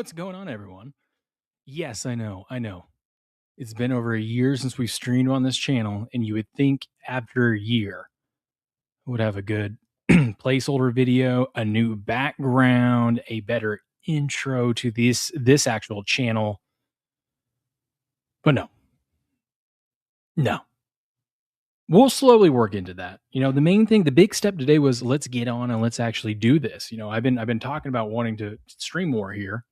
What's going on, everyone? Yes, I know. I know. It's been over a year since we've streamed on this channel, and you would think after a year would have a good placeholder video, a new background, a better intro to this actual channel. But no. No. We'll slowly work into that. The main thing, the big step today was let's get on and let's actually do this. I've been talking about wanting to stream more here.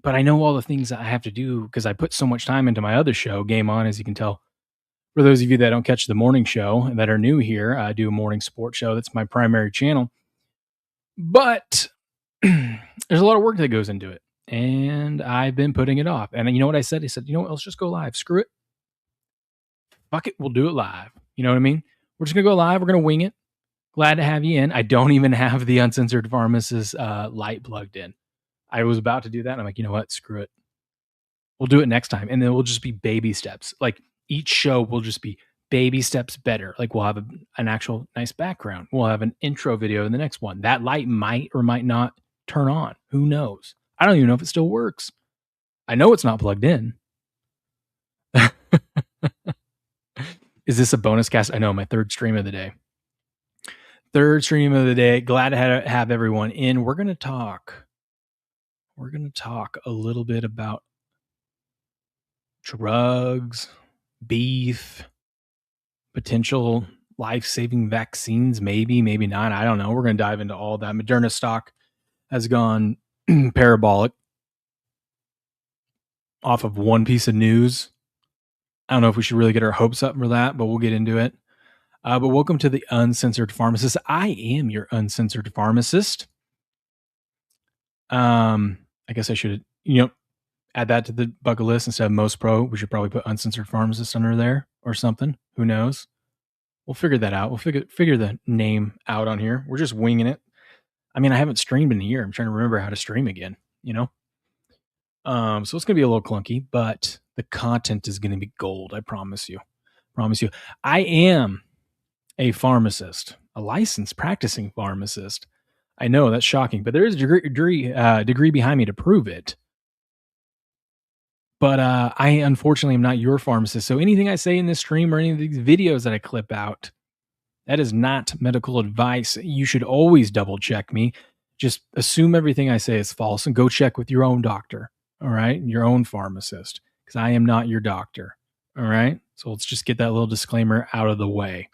But I know all the things that I have to do because I put so much time into my other show, Game On, as you can tell. For those of you that don't catch the morning show and that are new here, I do a morning sports show. That's my primary channel. But there's a lot of work that goes into it. And I've been putting it off. And you know what I said? I said, you know what? Let's just go live. Screw it. Fuck it. We'll do it live. You know what I mean? We're just going to go live. We're going to wing it. Glad to have you in. I don't even have the Uncensored Pharmacist light plugged in. I was about to do that. And I'm like, you know what? Screw it. We'll do it next time. And then we'll just be baby steps. Like each show will just be baby steps better. Like we'll have an actual nice background. We'll have an intro video in the next one. That light might or might not turn on. Who knows? I don't even know if it still works. I know it's not plugged in. Is this a bonus cast? I know, my third stream of the day. Third stream of the day. Glad to have everyone in. We're going to talk a little bit about drugs, beef, potential life-saving vaccines, maybe not. I don't know. We're going to dive into all that. Moderna stock has gone parabolic off of one piece of news. I don't know if we should really get our hopes up for that, but we'll get into it. But welcome to the Uncensored Pharmacist. I am your Uncensored Pharmacist. I guess I should, add that to the bucket list instead of most pro. We should probably put Uncensored Pharmacist under there or something. Who knows? We'll figure that out. We'll figure the name out on here. We're just winging it. I mean, I haven't streamed in a year. I'm trying to remember how to stream again, So it's going to be a little clunky, but the content is going to be gold. I promise you. I am a pharmacist, a licensed practicing pharmacist. I know that's shocking, but there is a degree behind me to prove it. But I unfortunately am not your pharmacist. So anything I say in this stream or any of these videos that I clip out, that is not medical advice. You should always double check me. Just assume everything I say is false and go check with your own doctor. All right. Your own pharmacist, because I am not your doctor. All right. So let's just get that little disclaimer out of the way.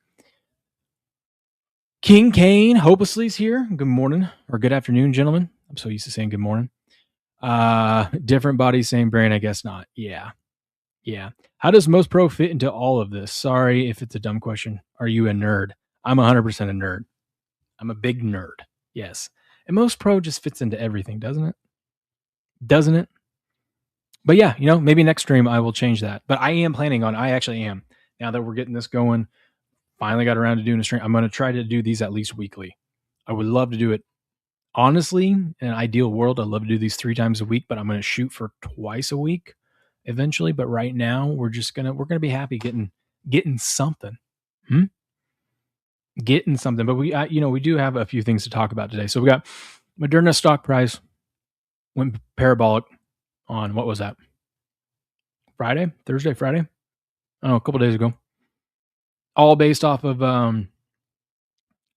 King Kane hopelessly's here. Good morning or good afternoon, gentlemen. I'm so used to saying good morning. Different body, same brain. I guess not. Yeah. How does most pro fit into all of this? Sorry if it's a dumb question. Are you a nerd? I'm 100% a nerd. I'm a big nerd. Yes. And most pro just fits into everything, doesn't it? But yeah, maybe next stream I will change that. But I actually am. Now that we're getting this going, finally got around to doing a stream. I'm going to try to do these at least weekly. I would love to do it. Honestly, in an ideal world, I'd love to do these 3 times a week, but I'm going to shoot for twice a week eventually. But right now, we're going to be happy getting something. Getting something. But we do have a few things to talk about today. So we got Moderna stock price went parabolic on, what was that? Friday? I don't know, a couple days ago. All based off of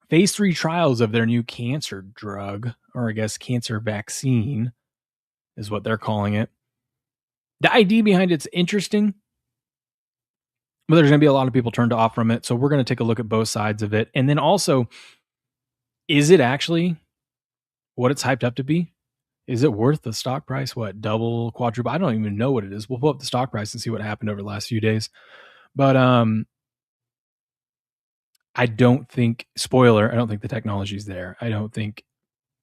phase 3 trials of their new cancer drug, or I guess cancer vaccine is what they're calling it. The idea behind it's interesting, but there's going to be a lot of people turned off from it. So we're going to take a look at both sides of it. And then also, is it actually what it's hyped up to be? Is it worth the stock price? What, double, quadruple? I don't even know what it is. We'll pull up the stock price and see what happened over the last few days. But I don't think, spoiler, I don't think the technology's there. I don't think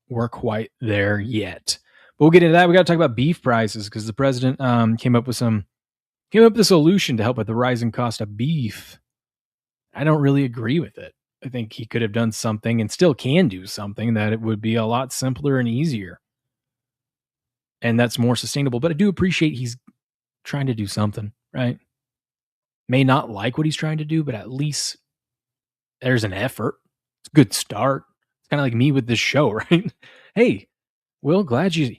we're quite there yet. But we'll get into that. We got to talk about beef prices because the president came up with a solution to help with the rising cost of beef. I don't really agree with it. I think he could have done something and still can do something that it would be a lot simpler and easier. And that's more sustainable. But I do appreciate he's trying to do something, right? May not like what he's trying to do, but at least there's an effort. It's a good start. It's kind of like me with this show, right? Hey, Will, glad you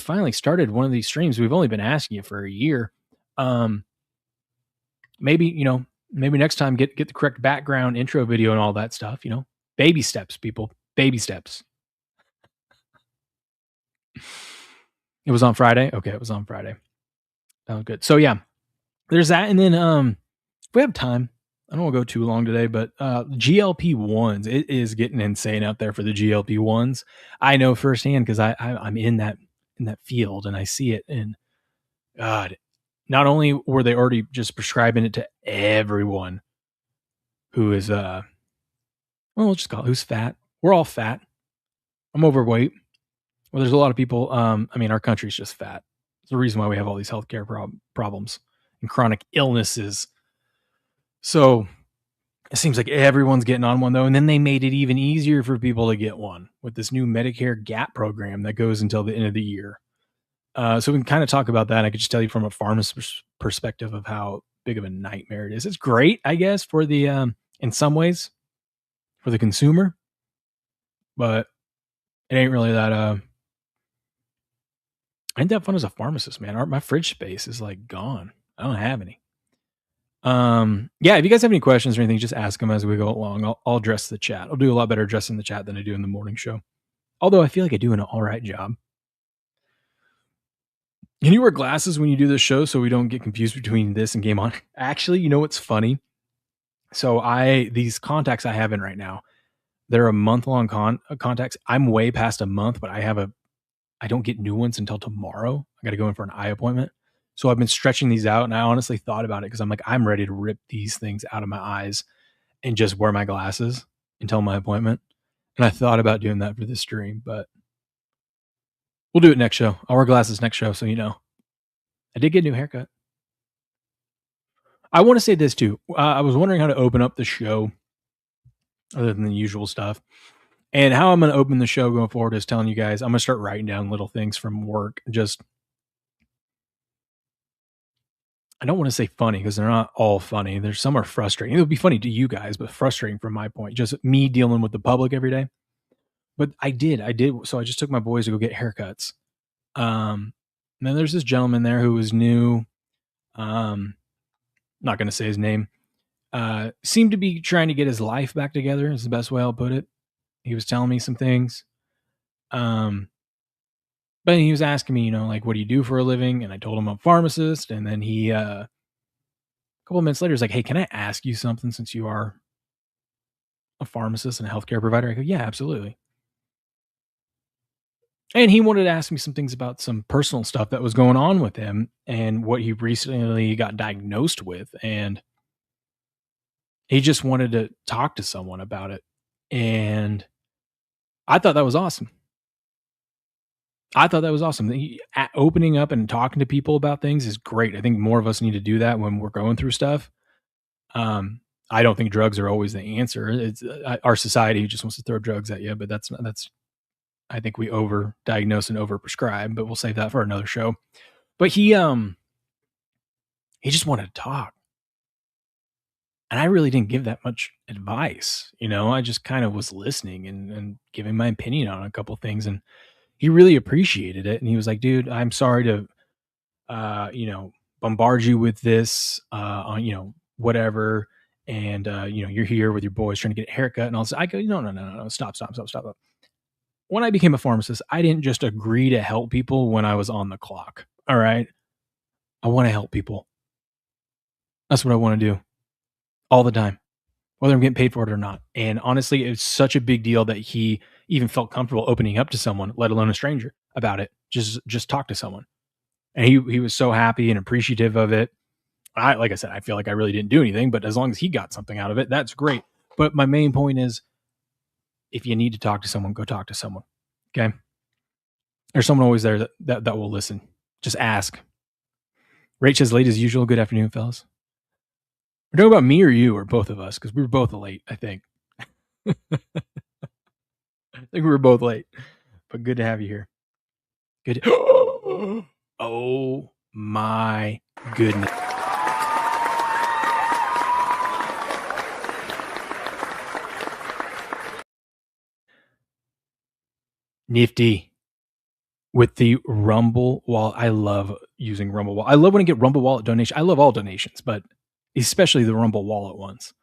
finally started one of these streams. We've only been asking you for a year. Um, maybe maybe next time get the correct background intro video and all that stuff. Baby steps, people. Baby steps. It was on Friday. Okay, it was on Friday. That was good. So yeah, there's that, and then if we have time, I don't want to go too long today, but GLP-1s, it is getting insane out there for the GLP-1s. I know firsthand because I'm in that field and I see it. And God, not only were they already just prescribing it to everyone who is well, let's just call it who's fat. We're all fat. I'm overweight. Well, there's a lot of people. I mean, our country's just fat. It's the reason why we have all these healthcare problems and chronic illnesses. So it seems like everyone's getting on one, though. And then they made it even easier for people to get one with this new Medicare Gap program that goes until the end of the year. So we can kind of talk about that. I could just tell you from a pharmacist perspective of how big of a nightmare it is. It's great, I guess, for the in some ways for the consumer, but it ain't really that ain't that fun as a pharmacist, man. My fridge space is like gone. I don't have any. Yeah, if you guys have any questions or anything, just ask them as we go along. I'll address the chat. I'll do a lot better addressing the chat than I do in the morning show. Although I feel like I do an all right job. Can you wear glasses when you do this show so we don't get confused between this and Game On? Actually, you know what's funny? So these contacts I have in right now, they're a month-long contacts. I'm way past a month, but I don't get new ones until tomorrow. I got to go in for an eye appointment. So I've been stretching these out, and I honestly thought about it because I'm like, I'm ready to rip these things out of my eyes and just wear my glasses until my appointment. And I thought about doing that for this stream, but we'll do it next show. I'll wear glasses next show, so you know. I did get a new haircut. I want to say this too. I was wondering how to open up the show other than the usual stuff. And how I'm going to open the show going forward is telling you guys, I'm going to start writing down little things from work. Just, I don't want to say funny because they're not all funny. There's some are frustrating. It'll be funny to you guys, but frustrating from my point. Just me dealing with the public every day. But I did. So I just took my boys to go get haircuts. And then there's this gentleman there who was new. Not going to say his name. Seemed to be trying to get his life back together is the best way I'll put it. He was telling me some things. But he was asking me, like, what do you do for a living? And I told him I'm a pharmacist. And then he, a couple of minutes later, he's like, hey, can I ask you something since you are a pharmacist and a healthcare provider? I go, yeah, absolutely. And he wanted to ask me some things about some personal stuff that was going on with him and what he recently got diagnosed with. And he just wanted to talk to someone about it. And I thought that was awesome. Opening up and talking to people about things is great. I think more of us need to do that when we're going through stuff. I don't think drugs are always the answer. It's our society just wants to throw drugs at you, but that's I think we over-diagnose and over-prescribe, but we'll save that for another show. But he just wanted to talk. And I really didn't give that much advice. I just kind of was listening and giving my opinion on a couple things. And he really appreciated it. And he was like, dude, I'm sorry to, bombard you with this, on, whatever. And, you're here with your boys trying to get a haircut and all this. I go, no, stop. When I became a pharmacist, I didn't just agree to help people when I was on the clock. All right. I want to help people. That's what I want to do all the time, whether I'm getting paid for it or not. And honestly, it's such a big deal that he even felt comfortable opening up to someone, let alone a stranger, about it. Just talk to someone. And he was so happy and appreciative of it. Like I said, I feel like I really didn't do anything, but as long as he got something out of it, that's great. But my main point is, if you need to talk to someone, go talk to someone. Okay. There's someone always there that will listen. Just ask. Rach says, late as usual. Good afternoon, fellas. We're talking about me or you or both of us, because we were both late, I think. I think we were both late, but good to have you here. Good. Oh my goodness. Nifty. with the Rumble Wallet. I love using Rumble Wallet. I love when I get Rumble Wallet donation. I love all donations, but especially the Rumble Wallet ones.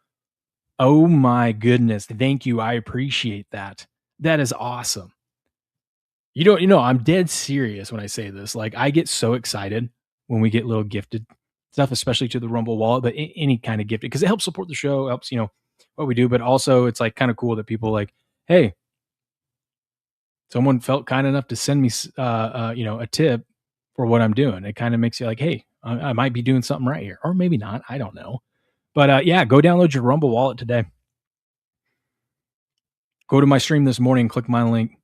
Oh my goodness. Thank you. I appreciate that. That is awesome. I'm dead serious when I say this. Like, I get so excited when we get little gifted stuff, especially to the Rumble Wallet, but any kind of gifted, because it helps support the show, helps, what we do. But also, it's like kind of cool that people like, hey, someone felt kind enough to send me, a tip for what I'm doing. It kind of makes you like, hey, I might be doing something right here, or maybe not. I don't know. But yeah, go download your Rumble Wallet today. Go to my stream this morning, click my link.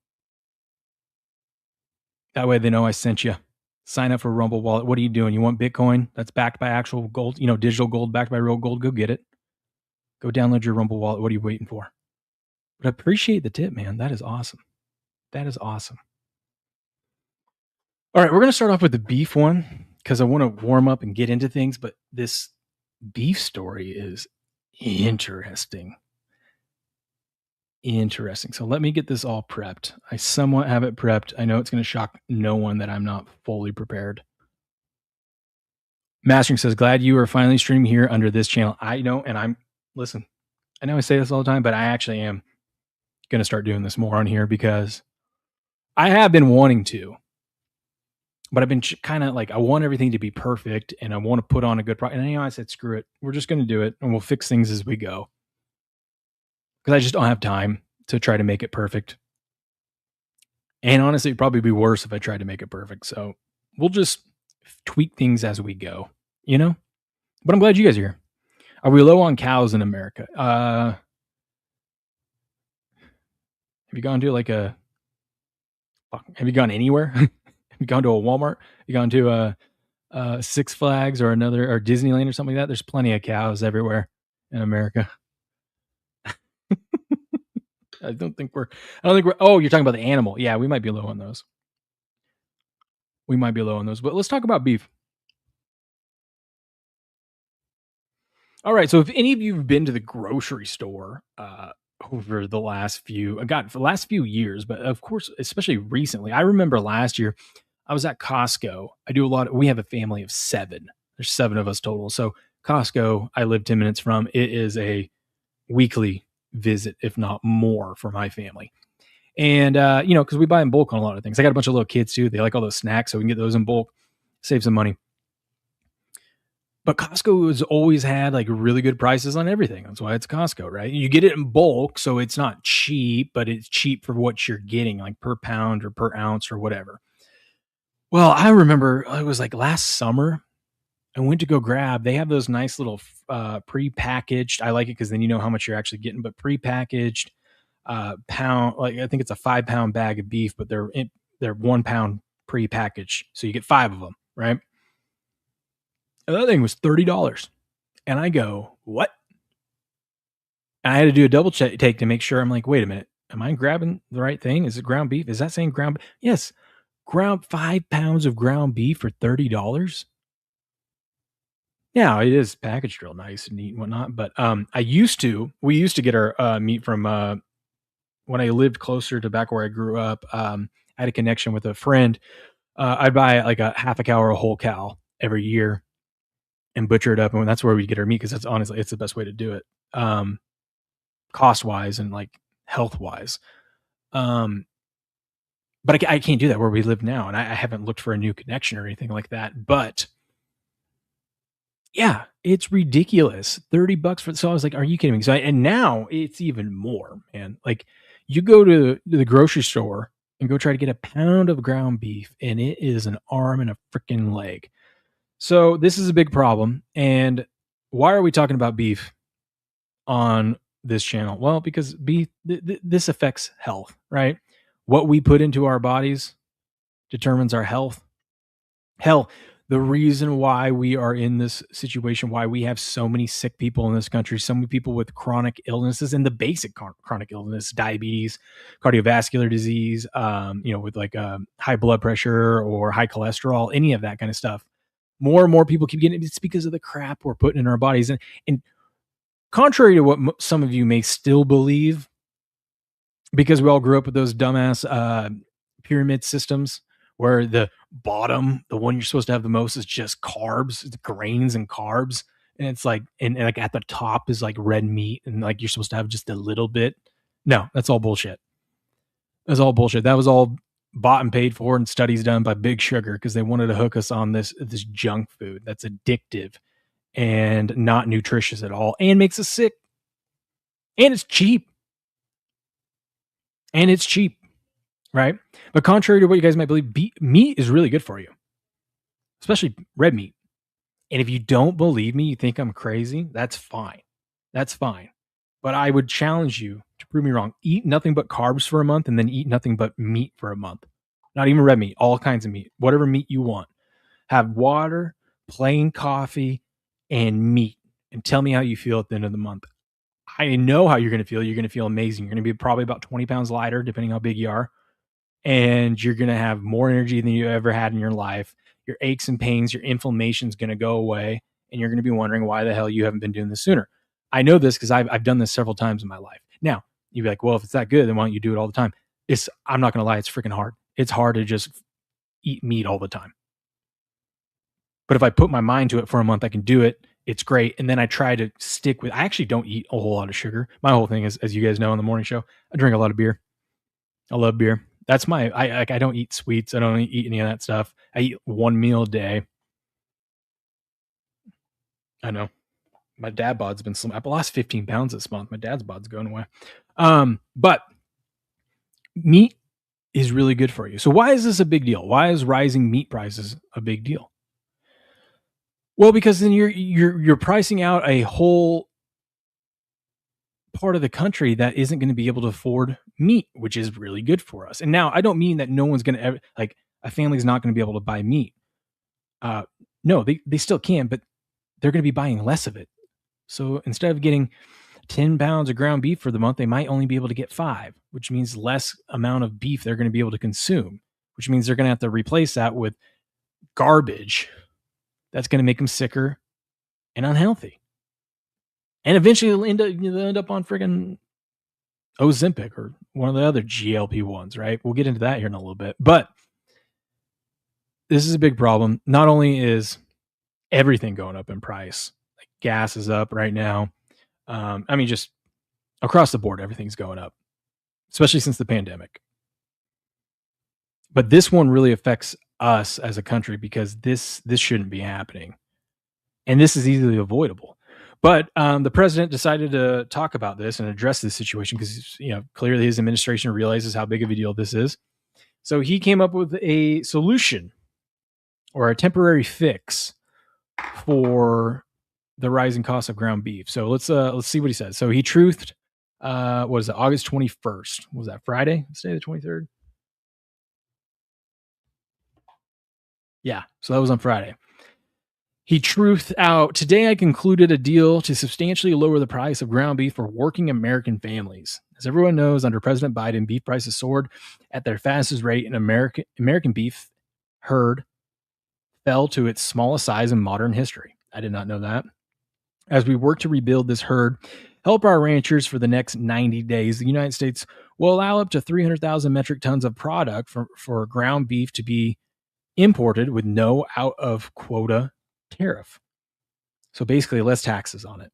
That way they know I sent you. Sign up for Rumble Wallet. What are you doing? You want Bitcoin that's backed by actual gold, digital gold backed by real gold? Go get it. Go download your Rumble Wallet. What are you waiting for? But I appreciate the tip, man. That is awesome. That is awesome. All right, we're going to start off with the beef one because I want to warm up and get into things, but this beef story is interesting. Interesting. So let me get this all prepped. I somewhat have it prepped. I know it's going to shock no one that I'm not fully prepared. Mastering says, glad you are finally streaming here under this channel. I know, and listen, I know I say this all the time, but I actually am going to start doing this more on here because I have been wanting to, but I've been kind of like, I want everything to be perfect and I want to put on a good product. And I said, screw it. We're just going to do it and we'll fix things as we go. Because I just don't have time to try to make it perfect. And honestly, it'd probably be worse if I tried to make it perfect. So we'll just tweak things as we go, But I'm glad you guys are here. Are we low on cows in America? Have you gone to have you gone anywhere? Have you gone to a Walmart? Have you gone to a Six Flags or Disneyland or something like that? There's plenty of cows everywhere in America. I don't think we're, oh, you're talking about the animal. Yeah, we might be low on those. But let's talk about beef. All right. So if any of you have been to the grocery store over the last for the last few years, but of course, especially recently, I remember last year I was at Costco. We have a family of 7. There's 7 of us total. So Costco, I live 10 minutes from. It is a weekly visit, if not more, for my family. And, because we buy in bulk on a lot of things. I got a bunch of little kids too. They like all those snacks, so we can get those in bulk, save some money. But Costco has always had like really good prices on everything. That's why it's Costco, right? You get it in bulk, so it's not cheap, but it's cheap for what you're getting, like per pound or per ounce or whatever. Well, I remember it was like last summer. I went to go grab. They have those nice little pre-packaged. I like it because then you know how much you're actually getting. But pre-packaged pound, like I think it's a 5-pound bag of beef, but they're 1 pound pre-packaged, so you get 5 of them, right? And that thing was $30, and I go, what? And I had to do a double take to make sure. I'm like, wait a minute, am I grabbing the right thing? Is it ground beef? Is that saying ground? Yes, 5 pounds of ground beef for $30. Yeah, it is packaged real nice and neat and whatnot. But we used to get our meat from when I lived closer to back where I grew up. I had a connection with a friend. I'd buy like a half a cow or a whole cow every year and butcher it up, and that's where we get our meat because that's honestly it's the best way to do it, cost wise and like health wise. But I can't do that where we live now, and I haven't looked for a new connection or anything like that. But yeah, it's ridiculous. $30 for. So I was like, are you kidding me? So and now it's even more, man. Like you go to the grocery store and go try to get a pound of ground beef, and it is an arm and a freaking leg. So this is a big problem. And why are we talking about beef on this channel? Well, because beef, this affects health, right? What we put into our bodies determines our health. Hell, the reason why we are in this situation, why we have so many sick people in this country, so many people with chronic illnesses and the basic chronic illness, diabetes, cardiovascular disease, with like high blood pressure or high cholesterol, any of that kind of stuff. More and more people keep getting it. It's because of the crap we're putting in our bodies. And contrary to what some of you may still believe, because we all grew up with those dumbass pyramid systems where the bottom, the one you're supposed to have the most, is just carbs, it's grains and carbs. And it's like, and like at the top is like red meat, and like you're supposed to have just a little bit. No, that's all bullshit. That's all bullshit. That was all bought and paid for and studies done by Big Sugar because they wanted to hook us on this junk food that's addictive and not nutritious at all and makes us sick. And it's cheap. And it's cheap, right? But contrary to what you guys might believe, meat is really good for you, especially red meat. And if you don't believe me, you think I'm crazy, that's fine. That's fine. But I would challenge you to prove me wrong. Eat nothing but carbs for a month and then eat nothing but meat for a month. Not even red meat, all kinds of meat, whatever meat you want. Have water, plain coffee, and meat. And tell me how you feel at the end of the month. I know how you're going to feel. You're going to feel amazing. You're going to be probably about 20 pounds lighter, depending how big you are. And you're going to have more energy than you ever had in your life. Your aches and pains, your inflammation is going to go away. And you're going to be wondering why the hell you haven't been doing this sooner. I know this because I've done this several times in my life. Now, you'd be like, well, if it's that good, then why don't you do it all the time? I'm not going to lie, it's freaking hard. It's hard to just eat meat all the time. But if I put my mind to it for a month, I can do it. It's great. And then I try to stick with, I actually don't eat a whole lot of sugar. My whole thing is, as you guys know on the morning show, I drink a lot of beer. I love beer. That's I don't eat sweets. I don't eat any of that stuff. I eat one meal a day. I know. My dad bod's been slim. I've lost 15 pounds this month. My dad's bod's going away. But meat is really good for you. So why is this a big deal? Why is rising meat prices a big deal? Well, because then you're pricing out a whole part of the country that isn't going to be able to afford meat, which is really good for us. And now I don't mean that no one's going to ever, like, a family's not going to be able to buy meat. No, they still can, but they're going to be buying less of it. So instead of getting 10 pounds of ground beef for the month, they might only be able to get 5, which means less amount of beef they're going to be able to consume, which means they're going to have to replace that with garbage that's going to make them sicker and unhealthy. And eventually they'll end up on friggin' Ozempic or one of the other GLP-1s, right? We'll get into that here in a little bit. But this is a big problem. Not only is everything going up in price, like gas is up right now. I mean, just across the board, everything's going up, especially since the pandemic. But this one really affects us as a country because this shouldn't be happening. And this is easily avoidable. But the president decided to talk about this and address this situation because, clearly his administration realizes how big of a deal this is. So he came up with a solution or a temporary fix for the rising cost of ground beef. So let's see what he says. So he truthed, what is it, August 21st? Was that Friday? Let's say the 23rd. Yeah, so that was on Friday. He truthed out, today I concluded a deal to substantially lower the price of ground beef for working American families. As everyone knows, under President Biden, beef prices soared at their fastest rate, and American beef herd fell to its smallest size in modern history. I did not know that. As we work to rebuild this herd, help our ranchers for the next 90 days, the United States will allow up to 300,000 metric tons of product for ground beef to be imported with no out-of-quota tariff. So basically, less taxes on it.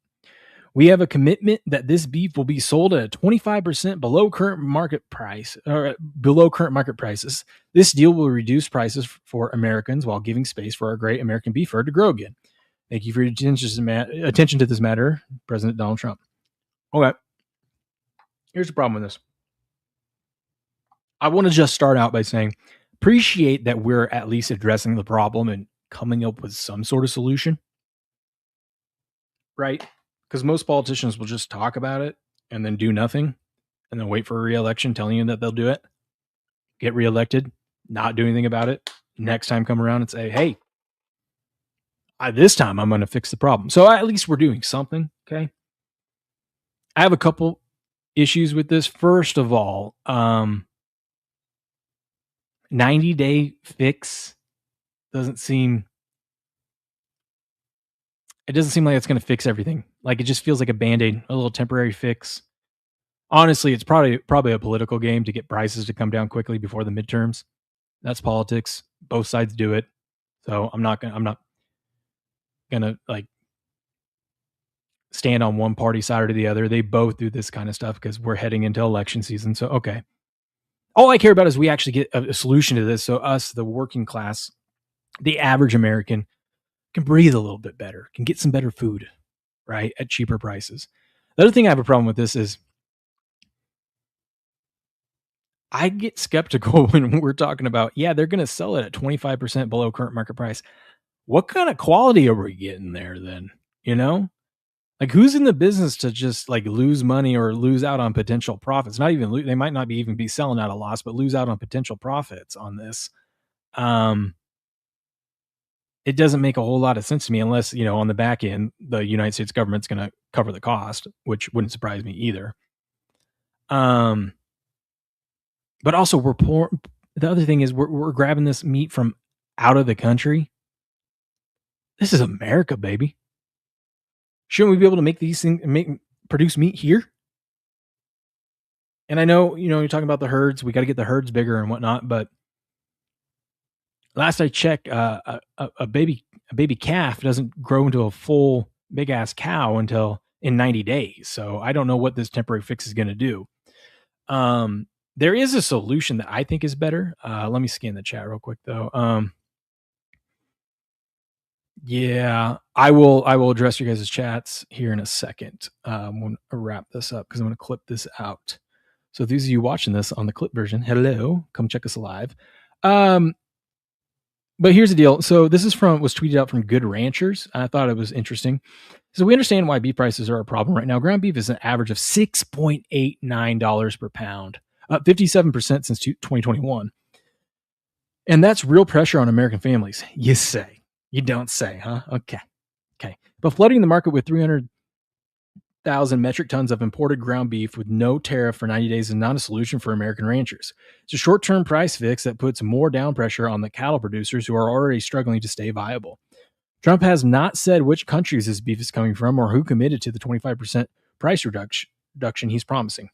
We have a commitment that this beef will be sold at a 25% below current market price, or below current market prices. This deal will reduce prices for Americans while giving space for our great American beef herd to grow again. Thank you for your attention to this matter, President Donald Trump. Okay. Here's the problem with this. I want to just start out by saying, appreciate that we're at least addressing the problem and coming up with some sort of solution. Right? Because most politicians will just talk about it and then do nothing and then wait for a re-election telling you that they'll do it. Get reelected, not do anything about it. Next time come around and say, hey, this time I'm going to fix the problem. So at least we're doing something, okay? I have a couple issues with this. First of all, 90-day fix doesn't seem like it's going to fix everything. Like, it just feels like a Band-Aid, a little temporary fix. Honestly, it's probably a political game to get prices to come down quickly before the midterms. That's politics. Both sides do it. So I'm not gonna like stand on one party side or the other. They both do this kind of stuff because we're heading into election season. So okay. All I care about is we actually get a solution to this. So us, the working class, the average American, can breathe a little bit better, can get some better food, right? At cheaper prices. The other thing I have a problem with this is I get skeptical when we're talking about, yeah, they're going to sell it at 25% below current market price. What kind of quality are we getting there then? You know, like who's in the business to just like lose money or lose out on potential profits? Not even they might not be even be selling at a loss, but lose out on potential profits on this. Um, it doesn't make a whole lot of sense to me unless, on the back end, the United States government's going to cover the cost, which wouldn't surprise me either. Um, but also we're poor. The other thing is we're grabbing this meat from out of the country. This is America, baby. Shouldn't we be able to make these things, produce meat here? And I know, you're talking about the herds. We got to get the herds bigger and whatnot. But last I checked, a baby calf doesn't grow into a full big ass cow until in 90 days. So I don't know what this temporary fix is going to do. There is a solution that I think is better. Let me scan the chat real quick though. Yeah, I will address your guys' chats here in a second. I'm going to wrap this up because I'm going to clip this out. So those of you watching this on the clip version, hello, come check us live. But here's the deal. So this was tweeted out from Good Ranchers. I thought it was interesting. So we understand why beef prices are a problem right now. Ground beef is an average of $6.89 per pound, up 57% since 2021. And that's real pressure on American families. You say. You don't say, huh? Okay. But flooding the market with 300,000 metric tons of imported ground beef with no tariff for 90 days is not a solution for American ranchers. It's a short-term price fix that puts more down pressure on the cattle producers who are already struggling to stay viable. Trump has not said which countries his beef is coming from or who committed to the 25% price reduction he's promising.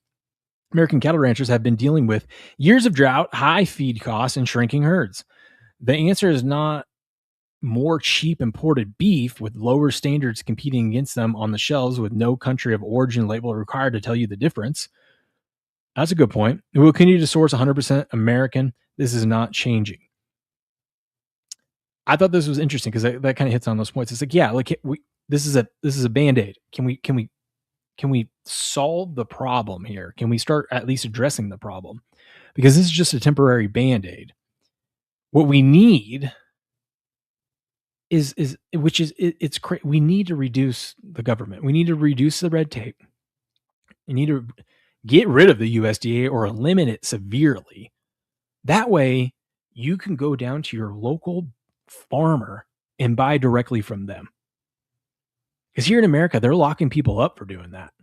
American cattle ranchers have been dealing with years of drought, high feed costs, and shrinking herds. The answer is not more cheap imported beef with lower standards competing against them on the shelves with no country of origin label required to tell you the difference. That's a good point. We will continue to source 100% American. This is not changing. I thought this was interesting because that kind of hits on those points. It's like, yeah, like this is a Band-Aid. Can we solve the problem here? Can we start at least addressing the problem? Because this is just a temporary Band-Aid. What we need we need to reduce the government. We need to reduce the red tape. We need to get rid of the USDA or eliminate it severely. That way you can go down to your local farmer and buy directly from them. Because here in America, they're locking people up for doing that.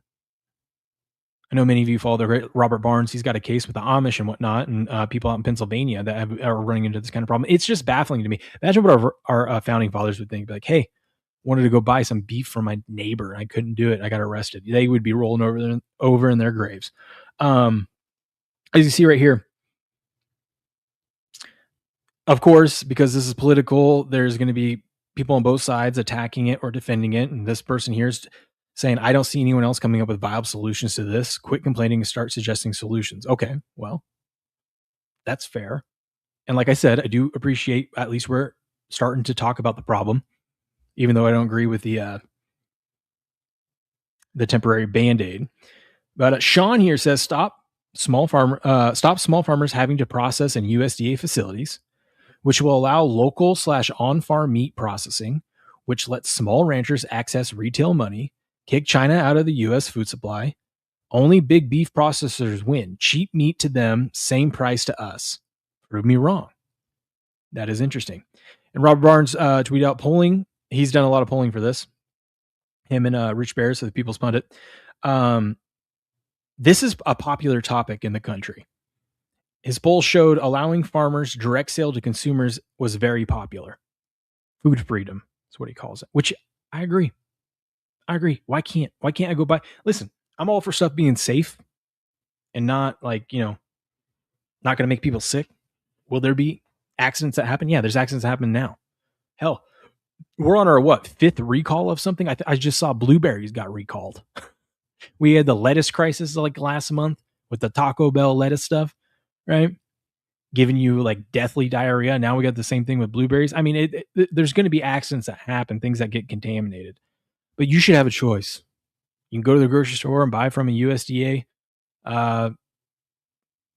I know many of you follow the great Robert Barnes. He's got a case with the Amish and whatnot, and people out in Pennsylvania that are running into this kind of problem. It's just baffling to me. Imagine what our founding fathers would think. Be like, hey, wanted to go buy some beef from my neighbor. I couldn't do it. I got arrested. They would be rolling over in their graves. As you see right here, of course, because this is political, there's going to be people on both sides attacking it or defending it. And this person here is saying, I don't see anyone else coming up with viable solutions to this. Quit complaining and start suggesting solutions. Okay, well, that's fair. And like I said, I do appreciate at least we're starting to talk about the problem, even though I don't agree with the temporary Band-Aid. But Sean here says, stop small farmers having to process in USDA facilities, which will allow local / on-farm meat processing, which lets small ranchers access retail money, kick China out of the U.S. food supply. Only big beef processors win. Cheap meat to them, same price to us. Prove me wrong. That is interesting. And Robert Barnes tweeted out polling. He's done a lot of polling for this. Him and Rich Bear, so the People's Pundit. This is a popular topic in the country. His poll showed allowing farmers direct sale to consumers was very popular. Food freedom is what he calls it, which I agree. Why can't I go buy? Listen, I'm all for stuff being safe and not like, not going to make people sick. Will there be accidents that happen. Yeah, there's accidents that happen now. Hell, we're on our fifth recall of something. I just saw blueberries got recalled. We had the lettuce crisis like last month with the Taco Bell lettuce stuff, right? Giving you like deathly diarrhea. Now we got the same thing with blueberries. I mean, there's going to be accidents that happen, things that get contaminated, but you should have a choice. You can go to the grocery store and buy from a USDA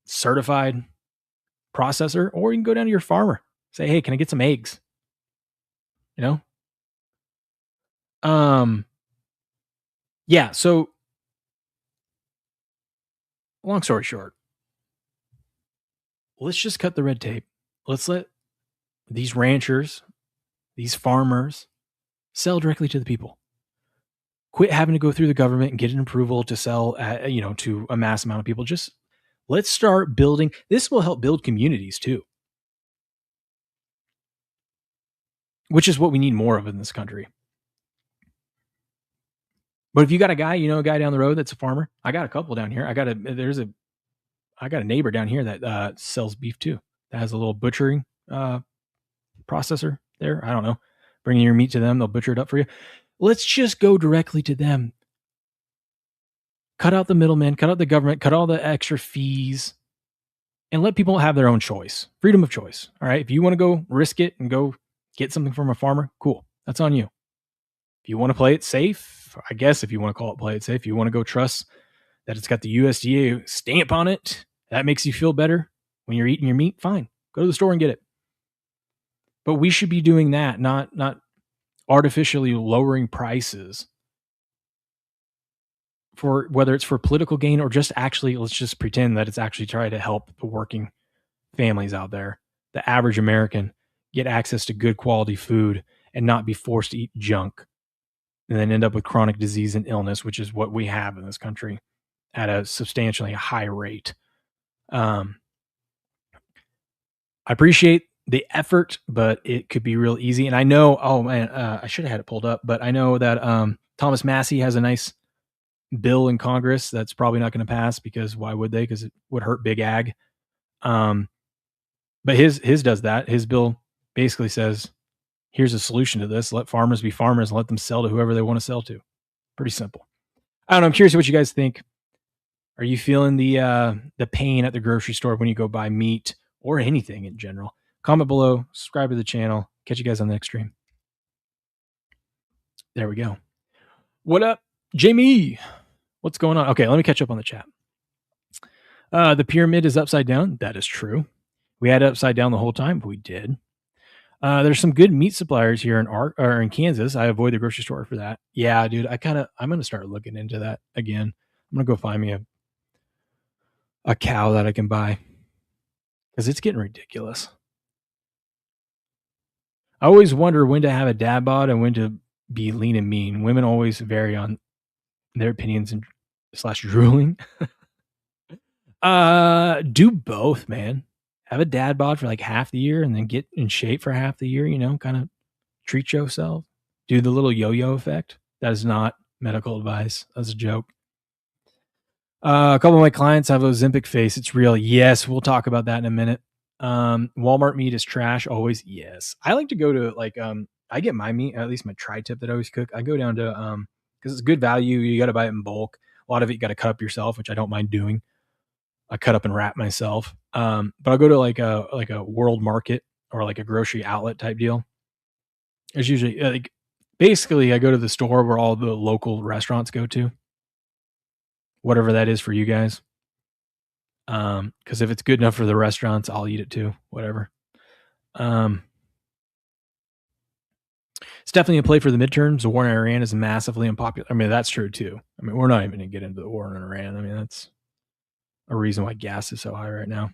certified processor, or you can go down to your farmer, say, hey, can I get some eggs? You know? Yeah. So long story short, let's just cut the red tape. Let's let these ranchers, these farmers sell directly to the people. Quit having to go through the government and get an approval to sell, to a mass amount of people. Just let's start building. This will help build communities too, which is what we need more of in this country. But if you got a guy, a guy down the road that's a farmer, I got a couple down here. I got a neighbor down here that sells beef too. That has a little butchering processor there. I don't know. Bringing your meat to them, they'll butcher it up for you. Let's just go directly to them. Cut out the middlemen, cut out the government, cut all the extra fees, and let people have their own choice. Freedom of choice. All right. If you want to go risk it and go get something from a farmer, cool. That's on you. If you want to play it safe, I guess if you want to call it play it safe, you want to go trust that it's got the USDA stamp on it, that makes you feel better when you're eating your meat, fine. Go to the store and get it. But we should be doing that, not artificially lowering prices for whether it's for political gain or just actually, let's just pretend that it's actually trying to help the working families out there, the average American, get access to good quality food and not be forced to eat junk and then end up with chronic disease and illness, which is what we have in this country at a substantially high rate. I appreciate the effort, but it could be real easy. And I know, I should have had it pulled up, but I know that Thomas Massie has a nice bill in Congress that's probably not going to pass because why would they? Because it would hurt big ag. But his does that. His bill basically says, here's a solution to this. Let farmers be farmers and let them sell to whoever they want to sell to. Pretty simple. I don't know. I'm curious what you guys think. Are you feeling the pain at the grocery store when you go buy meat or anything in general? Comment below, subscribe to the channel. Catch you guys on the next stream. There we go. What up, Jamie? What's going on? Okay, let me catch up on the chat. The pyramid is upside down. That is true. We had it upside down the whole time, but we did. There's some good meat suppliers here in Kansas. I avoid the grocery store for that. Yeah, dude, I'm going to start looking into that again. I'm going to go find me a cow that I can buy because it's getting ridiculous. I always wonder when to have a dad bod and when to be lean and mean. Women always vary on their opinions and / drooling. Do both, man. Have a dad bod for like half the year and then get in shape for half the year, kind of treat yourself. Do the little yo-yo effect. That is not medical advice. That's a joke. A couple of my clients have Ozempic face. It's real. Yes, we'll talk about that in a minute. Walmart meat is trash. Always. Yes. I like to go to I get my meat, at least my tri-tip that I always cook. I go down to, because it's good value. You got to buy it in bulk. A lot of it you got to cut up yourself, which I don't mind doing. I cut up and wrap myself. But I'll go to like a world market or like a grocery outlet type deal. There's usually basically I go to the store where all the local restaurants go to, whatever that is for you guys. Because if it's good enough for the restaurants, I'll eat it too. Whatever. It's definitely a play for the midterms. The war in Iran is massively unpopular. I mean, that's true too. I mean, we're not even going to get into the war in Iran. I mean, that's a reason why gas is so high right now.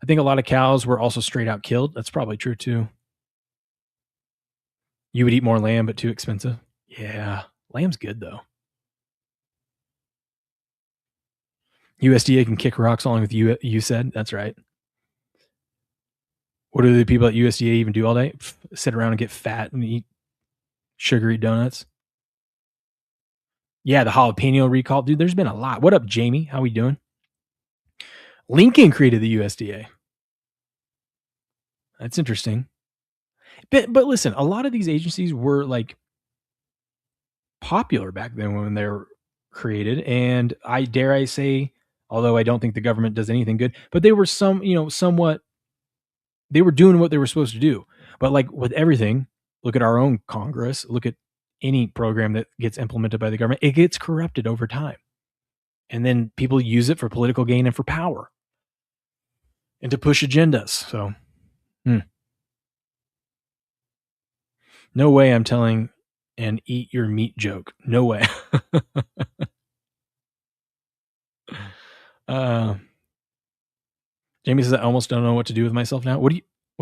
I think a lot of cows were also straight out killed. That's probably true too. You would eat more lamb, but too expensive. Yeah. Lamb's good though. USDA can kick rocks along with you said. That's right. What do the people at USDA even do all day? Sit around and get fat and eat sugary donuts. Yeah, the jalapeno recall. Dude, there's been a lot. What up, Jamie? How we doing? Lincoln created the USDA. That's interesting. But listen, a lot of these agencies were like popular back then when they were created, and I dare I say, although I don't think the government does anything good, but they were somewhat they were doing what they were supposed to do. But like with everything, look at our own Congress, look at any program that gets implemented by the government, it gets corrupted over time. And then people use it for political gain and for power and to push agendas. So, no way I'm telling an eat your meat joke. No way. Jamie says I almost don't know what to do with myself now. What do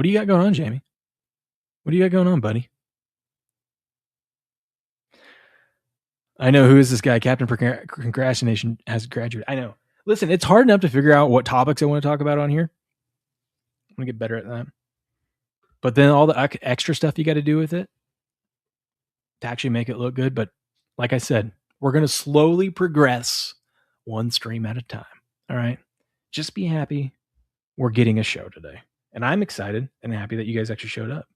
you got going on, Jamie? What do you got going on, buddy? I know, who is this guy? Captain Procrastination has graduated. I know. Listen, it's hard enough to figure out what topics I want to talk about on here. I'm gonna get better at that. But then all the extra stuff you got to do with it to actually make it look good. But like I said, we're gonna slowly progress one stream at a time. All right. Just be happy we're getting a show today. And I'm excited and happy that you guys actually showed up.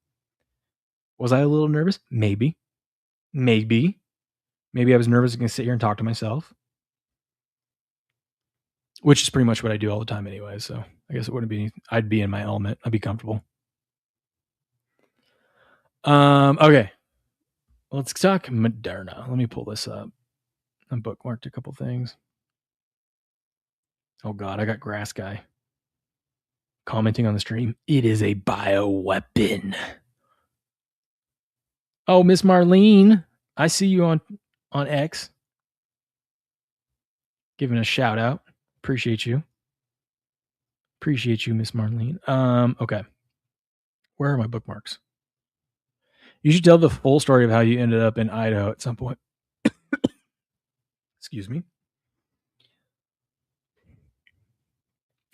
Was I a little nervous? Maybe. Maybe I was nervous. I can sit here and talk to myself, which is pretty much what I do all the time anyway. So I guess it wouldn't be, I'd be in my element. I'd be comfortable. Okay. Let's talk Moderna. Let me pull this up. I bookmarked a couple things. Oh God, I got Grass Guy commenting on the stream. It is a bioweapon. Oh, Miss Marlene, I see you on X. Giving a shout out. Appreciate you. Appreciate you, Miss Marlene. Okay. Where are my bookmarks? You should tell the full story of how you ended up in Idaho at some point. Excuse me.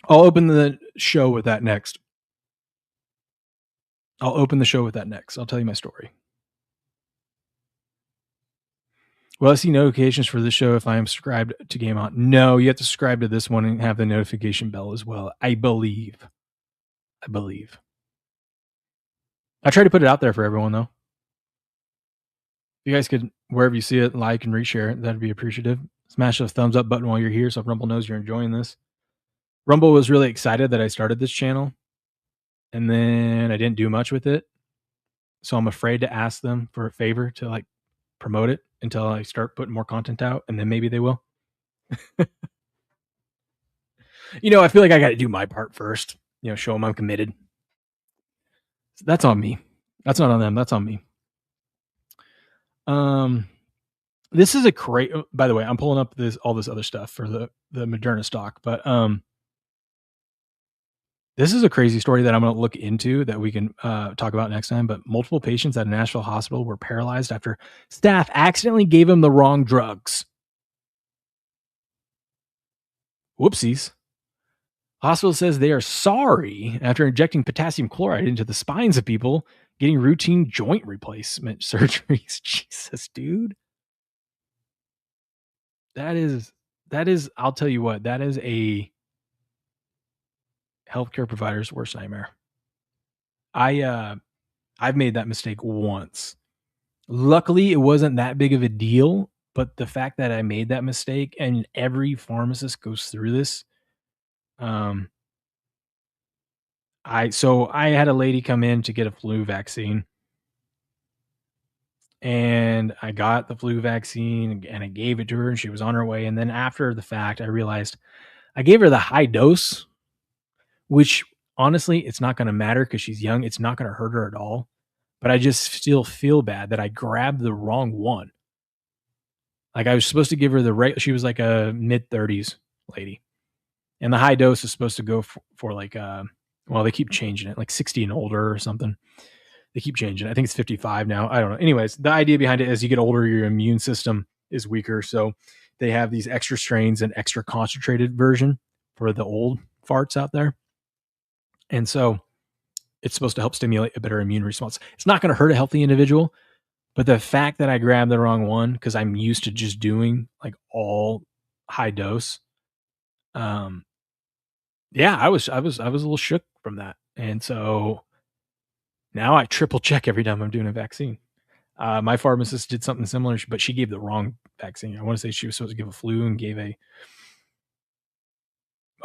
I'll open the show with that next. I'll tell you my story. Will I see notifications for this show if I am subscribed to Game On? No, you have to subscribe to this one and have the notification bell as well. I believe. I try to put it out there for everyone, though. If you guys could, wherever you see it, like and reshare it, that'd be appreciative. Smash the thumbs up button while you're here so Rumble knows you're enjoying this. Rumble was really excited that I started this channel, and then I didn't do much with it. So I'm afraid to ask them for a favor to like promote it until I start putting more content out, and then maybe they will. I feel like I got to do my part first. Show them I'm committed. That's on me. That's not on them. That's on me. This is a great. By the way, I'm pulling up all this other stuff for the Moderna stock, but this is a crazy story that I'm going to look into that we can talk about next time. But multiple patients at a Nashville hospital were paralyzed after staff accidentally gave them the wrong drugs. Whoopsies. Hospital says they are sorry after injecting potassium chloride into the spines of people getting routine joint replacement surgeries. Jesus, dude. That is, I'll tell you what, that is a healthcare provider's worst nightmare. I've made that mistake once. Luckily, it wasn't that big of a deal, but the fact that I made that mistake, and every pharmacist goes through this. I had a lady come in to get a flu vaccine, and I got the flu vaccine and I gave it to her, and she was on her way. And then after the fact, I realized I gave her the high dose, which honestly, it's not going to matter because she's young. It's not going to hurt her at all. But I just still feel bad that I grabbed the wrong one. Like I was supposed to give her she was like a mid-30s lady. And the high dose is supposed to go for like, they keep changing it, like 60 and older or something. They keep changing it. I think it's 55 now. I don't know. Anyways, the idea behind it is you get older, your immune system is weaker. So they have these extra strains and extra concentrated version for the old farts out there. And so it's supposed to help stimulate a better immune response. It's not going to hurt a healthy individual, but the fact that I grabbed the wrong one, because I'm used to just doing like all high dose. I was a little shook from that. And so Now I triple check every time I'm doing a vaccine. My pharmacist did something similar, but she gave the wrong vaccine. I want to say she was supposed to give a flu and gave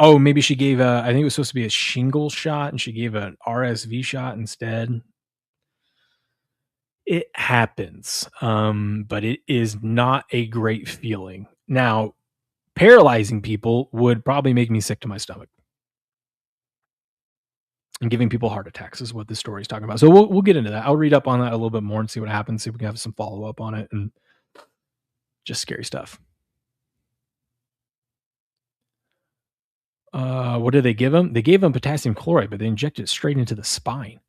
maybe she gave I think it was supposed to be a shingle shot and she gave an RSV shot instead. It happens, but it is not a great feeling. Now, paralyzing people would probably make me sick to my stomach. And giving people heart attacks is what this story is talking about. So we'll get into that. I'll read up on that a little bit more and see what happens. See if we can have some follow up on it and just scary stuff. What did they give him? They gave him potassium chloride, but they injected it straight into the spine.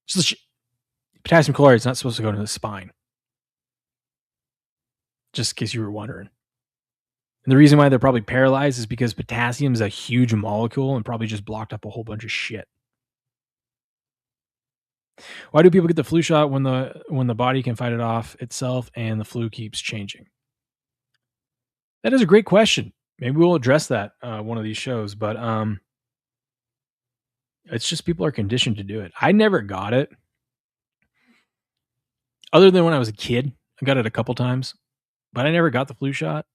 So potassium chloride is not supposed to go into the spine. Just in case you were wondering. And the reason why they're probably paralyzed is because potassium is a huge molecule and probably just blocked up a whole bunch of shit. Why do people get the flu shot when the body can fight it off itself and the flu keeps changing? That is a great question. Maybe we'll address that one of these shows, but it's just people are conditioned to do it. I never got it. Other than when I was a kid, I got it a couple times, but I never got the flu shot.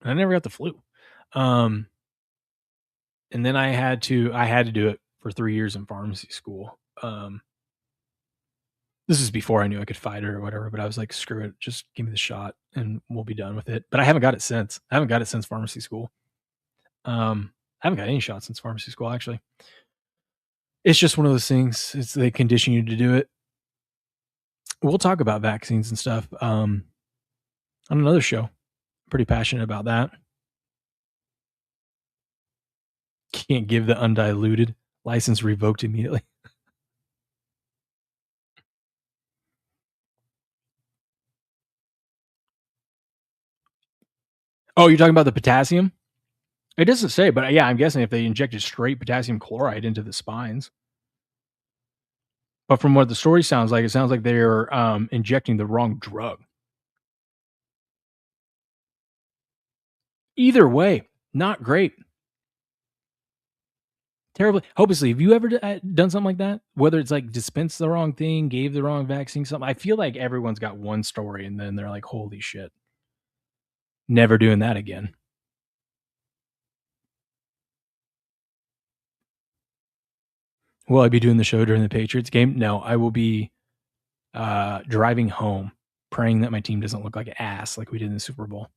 I never got the flu. And then I had to do it for 3 years in pharmacy school. This is before I knew I could fight it or whatever, but I was like, screw it, just give me the shot and we'll be done with it. But I haven't got it since. I haven't got it since pharmacy school. I haven't got any shots since pharmacy school, actually. It's just one of those things. They condition you to do it. We'll talk about vaccines and stuff on another show. I'm pretty passionate about that. Can't give the undiluted. License revoked immediately. Oh, you're talking about the potassium? It doesn't say, but yeah, I'm guessing if they injected straight potassium chloride into the spines. But from what the story sounds like, it sounds like they're injecting the wrong drug. Either way, not great. Terribly. Hopelessly, have you ever done something like that? Whether it's like dispensed the wrong thing, gave the wrong vaccine, something. I feel like everyone's got one story and then they're like, holy shit. Never doing that again. Will I be doing the show during the Patriots game? No, I will be driving home, praying that my team doesn't look like ass like we did in the Super Bowl.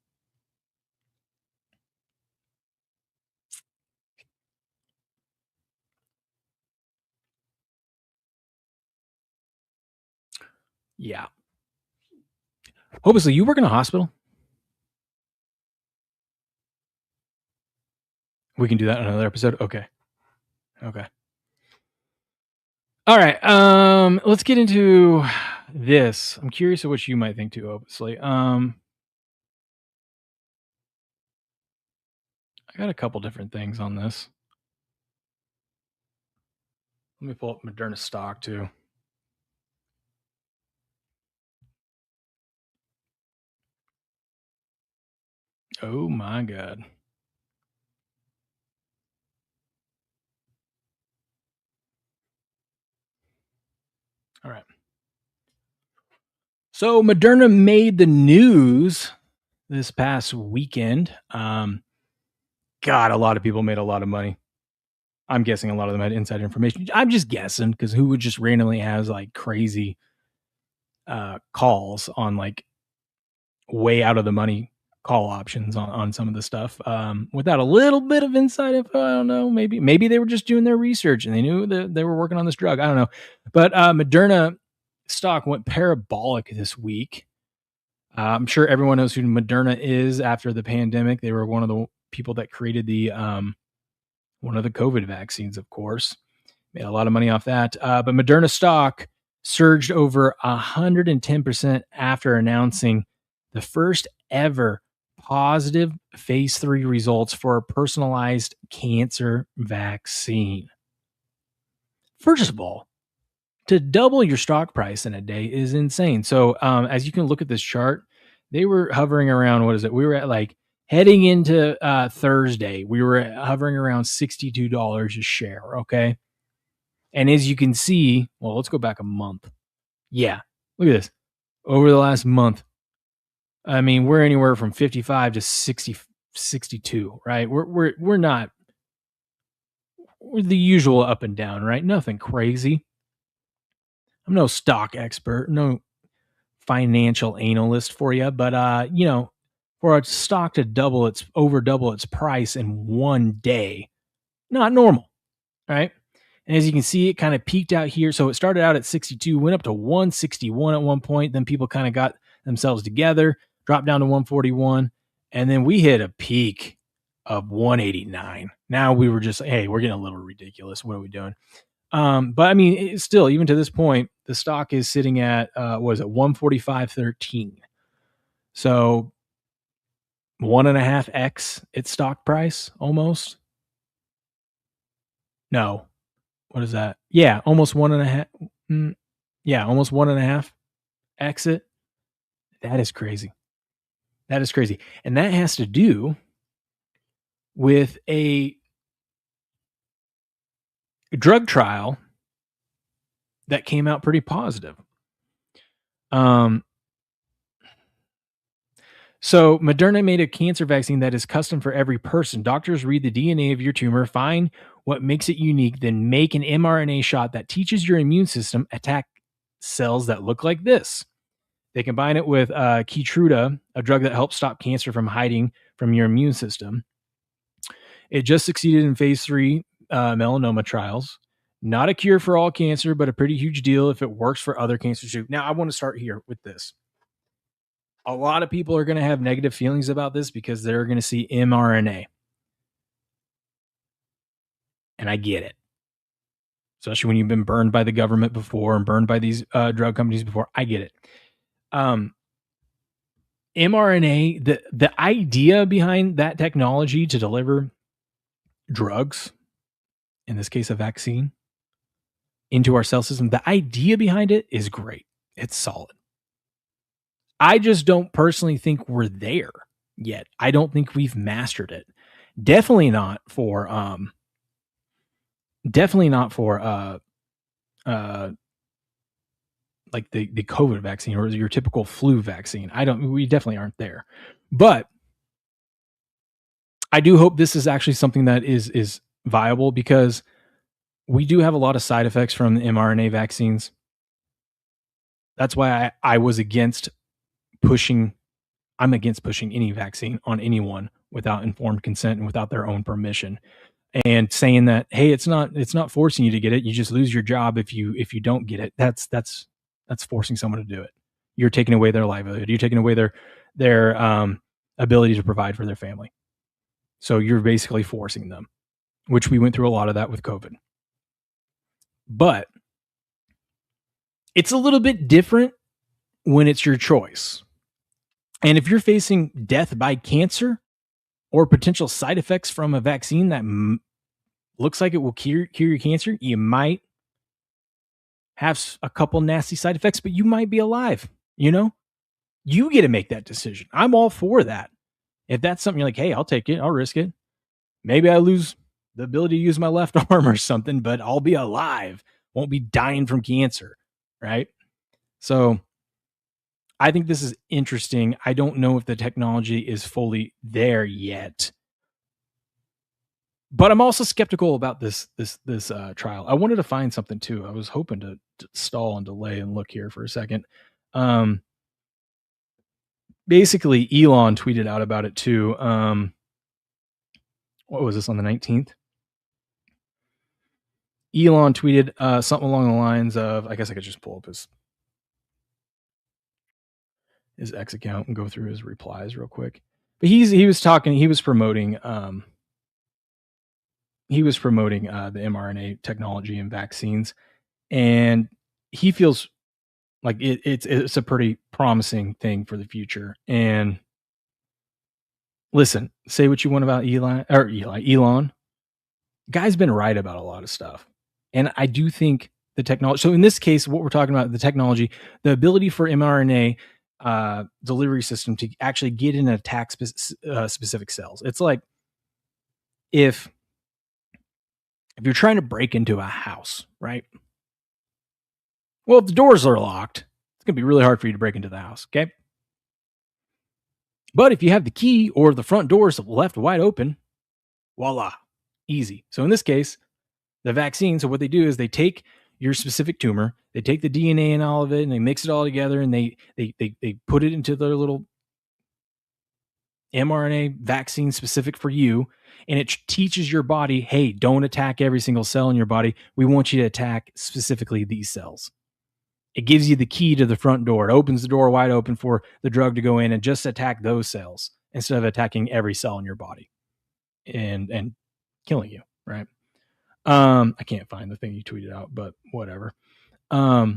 Yeah. Hopelessly, you work in a hospital? We can do that in another episode? Okay. All right. Let's get into this. I'm curious of what you might think too, obviously. I got a couple different things on this. Let me pull up Moderna stock too. Oh my God. All right. So Moderna made the news this past weekend. God, a lot of people made a lot of money. I'm guessing a lot of them had inside information. I'm just guessing because who would just randomly have like crazy calls on like way out of the money call options on some of the stuff without a little bit of inside info. I don't know. Maybe they were just doing their research and they knew that they were working on this drug. I don't know. But Moderna stock went parabolic this week. I'm sure everyone knows who Moderna is after the pandemic. They were one of the people that created the one of the COVID vaccines, of course. Made a lot of money off that. But Moderna stock surged over 110% after announcing the first ever positive phase 3 results for a personalized cancer vaccine. First of all, to double your stock price in a day is insane. So as you can look at this chart, they were hovering around, what is it? We were at like heading into Thursday, we were hovering around $62 a share. Okay. And as you can see, well, let's go back a month. Yeah, look at this. Over the last month, I mean, we're anywhere from 55 to 60, 62, right? We're not, we're the usual up and down, right? Nothing crazy. I'm no stock expert, no financial analyst for you, but for a stock to double its price in one day, not normal, right? And as you can see, it kind of peaked out here. So it started out at 62, went up to 161 at one point. Then people kind of got themselves together, dropped down to 141, and then we hit a peak of 189. Now we were just, hey, we're getting a little ridiculous. What are we doing? But I mean, it's still, even to this point, the stock is sitting at what is it, 145.13. So 1.5x its stock price almost. No, what is that? Yeah, almost 1.5. Yeah, almost 1.5 exit. That is crazy. That is crazy. And that has to do with a drug trial that came out pretty positive. So Moderna made a cancer vaccine that is custom for every person. Doctors read the DNA of your tumor, find what makes it unique, then make an mRNA shot that teaches your immune system attack cells that look like this. They combine it with Keytruda, a drug that helps stop cancer from hiding from your immune system. It just succeeded in phase 3 melanoma trials. Not a cure for all cancer, but a pretty huge deal if it works for other cancers too. Now, I want to start here with this. A lot of people are going to have negative feelings about this because they're going to see mRNA. And I get it. Especially when you've been burned by the government before and burned by these drug companies before. I get it. mRNA, the idea behind that technology to deliver drugs, in this case a vaccine, into our cell system, the idea behind it is great. It's solid. I just don't personally think we're there yet. I don't think we've mastered it. Definitely not for like the COVID vaccine or your typical flu vaccine. We definitely aren't there. But I do hope this is actually something that is viable, because we do have a lot of side effects from the mRNA vaccines. That's why I was against pushing. I'm against pushing any vaccine on anyone without informed consent and without their own permission, and saying that, hey, it's not forcing you to get it. You just lose your job if you don't get it. That's forcing someone to do it. You're taking away their livelihood. You're taking away their ability to provide for their family. So you're basically forcing them, which we went through a lot of that with COVID. But it's a little bit different when it's your choice. And if you're facing death by cancer or potential side effects from a vaccine that looks like it will cure your cancer, you might have a couple nasty side effects, but you might be alive. You get to make that decision. I'm all for that. If that's something you're like, hey, I'll take it, I'll risk it. Maybe I lose the ability to use my left arm or something, but I'll be alive. Won't be dying from cancer, right? So I think this is interesting. I don't know if the technology is fully there yet, but I'm also skeptical about this trial. I wanted to find something too. I was hoping to stall and delay and look here for a second. Basically, Elon tweeted out about it too. What was this, on the 19th? Elon tweeted something along the lines of, I guess I could just pull up his X account and go through his replies real quick. But he was promoting the mRNA technology and vaccines, and he feels like it's a pretty promising thing for the future. And listen, say what you want about Elon. Guy's been right about a lot of stuff. And I do think the technology, so in this case, what we're talking about, the technology, the ability for mRNA delivery system to actually get in and attack specific cells. It's like if if you're trying to break into a house, right? Well, if the doors are locked, it's going to be really hard for you to break into the house, okay? But if you have the key or the front doors left wide open, voila, easy. So in this case, the vaccine, so what they do is they take your specific tumor, they take the DNA and all of it, and they mix it all together, and they put it into their little mRNA vaccine specific for you, and it teaches your body, hey, don't attack every single cell in your body. We want you to attack specifically these cells. It gives you the key to the front door. It opens the door wide open for the drug to go in and just attack those cells instead of attacking every cell in your body and killing you, right? I can't find the thing you tweeted out, but whatever. So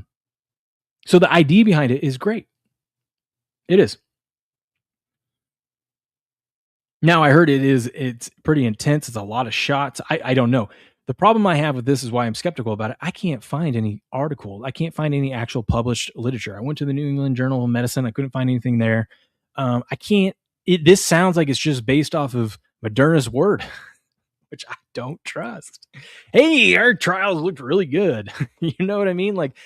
the idea behind it is great. It is. Now I heard it's pretty intense. It's a lot of shots. I don't know. The problem I have with this is why I'm skeptical about it. I can't find any article. I can't find any actual published literature. I went to the New England Journal of Medicine. I couldn't find anything there. I can't. This sounds like it's just based off of Moderna's word, which I don't trust. Hey, our trials looked really good. You know what I mean? Like,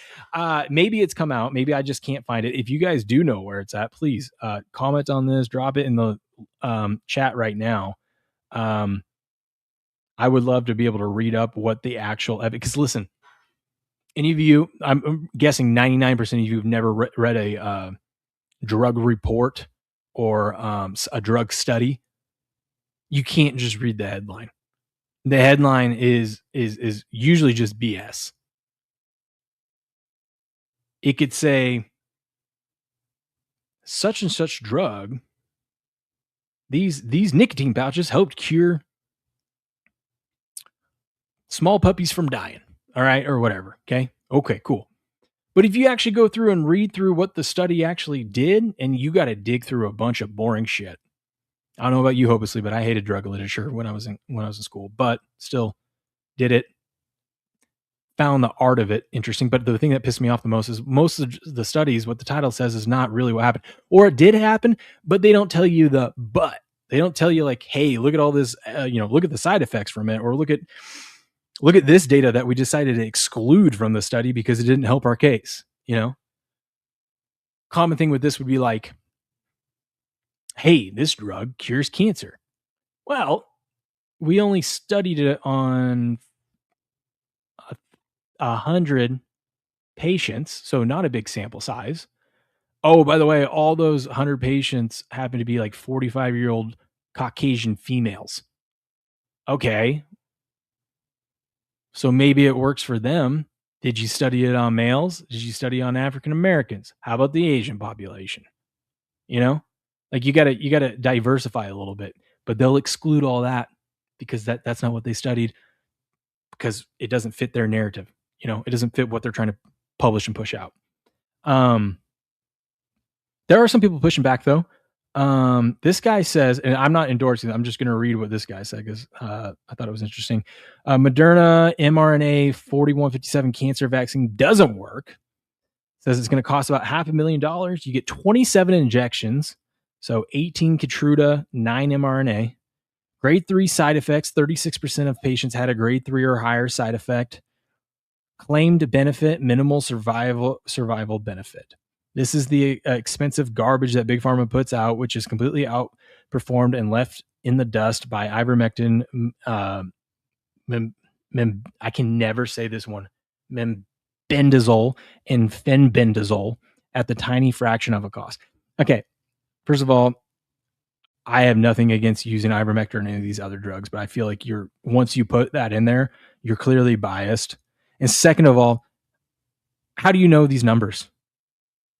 maybe it's come out. Maybe I just can't find it. If you guys do know where it's at, please comment on this. Drop it in the chat right now. I would love to be able to read up what the actual evidence. Because listen, any of you, I'm guessing 99% of you have never read a drug report or a drug study. You can't just read the headline. The headline is usually just BS. It could say such and such drug. These nicotine pouches helped cure small puppies from dying. All right, or whatever. Okay, cool. But if you actually go through and read through what the study actually did, and you got to dig through a bunch of boring shit. I don't know about you, hopelessly, but I hated drug literature when I was in school, but still did it. Found the art of it interesting. But the thing that pissed me off the most is most of the studies, what the title says is not really what happened. Or it did happen, but they don't tell you the but. They don't tell you like, hey, look at all this, look at the side effects from it, or look at this data that we decided to exclude from the study because it didn't help our case. Common thing with this would be like, hey, this drug cures cancer. Well, we only studied it on 100 patients, so not a big sample size. Oh, by the way, all those 100 patients happen to be like 45-year-old Caucasian females. Okay. So maybe it works for them. Did you study it on males? Did you study on African Americans? How about the Asian population? Like you gotta diversify a little bit, but they'll exclude all that because that's not what they studied, because it doesn't fit their narrative. It doesn't fit what they're trying to publish and push out. There are some people pushing back though. This guy says, and I'm not endorsing it, I'm just going to read what this guy said because I thought it was interesting. Moderna mRNA 4157 cancer vaccine doesn't work. Says it's going to cost about $500,000. You get 27 injections, so 18 Keytruda, 9 mRNA. Grade 3 side effects, 36% of patients had a grade 3 or higher side effect. Claimed benefit, minimal survival benefit. This is the expensive garbage that Big Pharma puts out, which is completely outperformed and left in the dust by ivermectin. I can never say this one. Membendazole and fenbendazole at the tiny fraction of a cost. Okay, first of all, I have nothing against using ivermectin or any of these other drugs, but I feel like once you put that in there, you're clearly biased. And second of all, how do you know these numbers?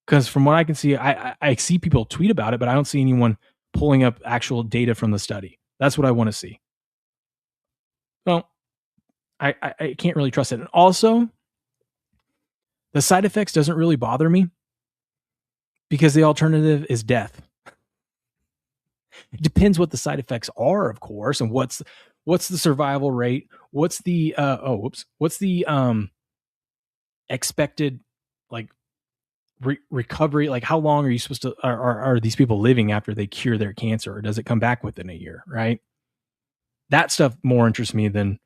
Because from what I can see, I see people tweet about it, but I don't see anyone pulling up actual data from the study. That's what I want to see. Well, I can't really trust it. And also, the side effects doesn't really bother me because the alternative is death. It depends what the side effects are, of course, and what's the survival rate? What's the expected like recovery? Like how long are you supposed to are these people living after they cure their cancer, or does it come back within a year? Right? That stuff more interests me than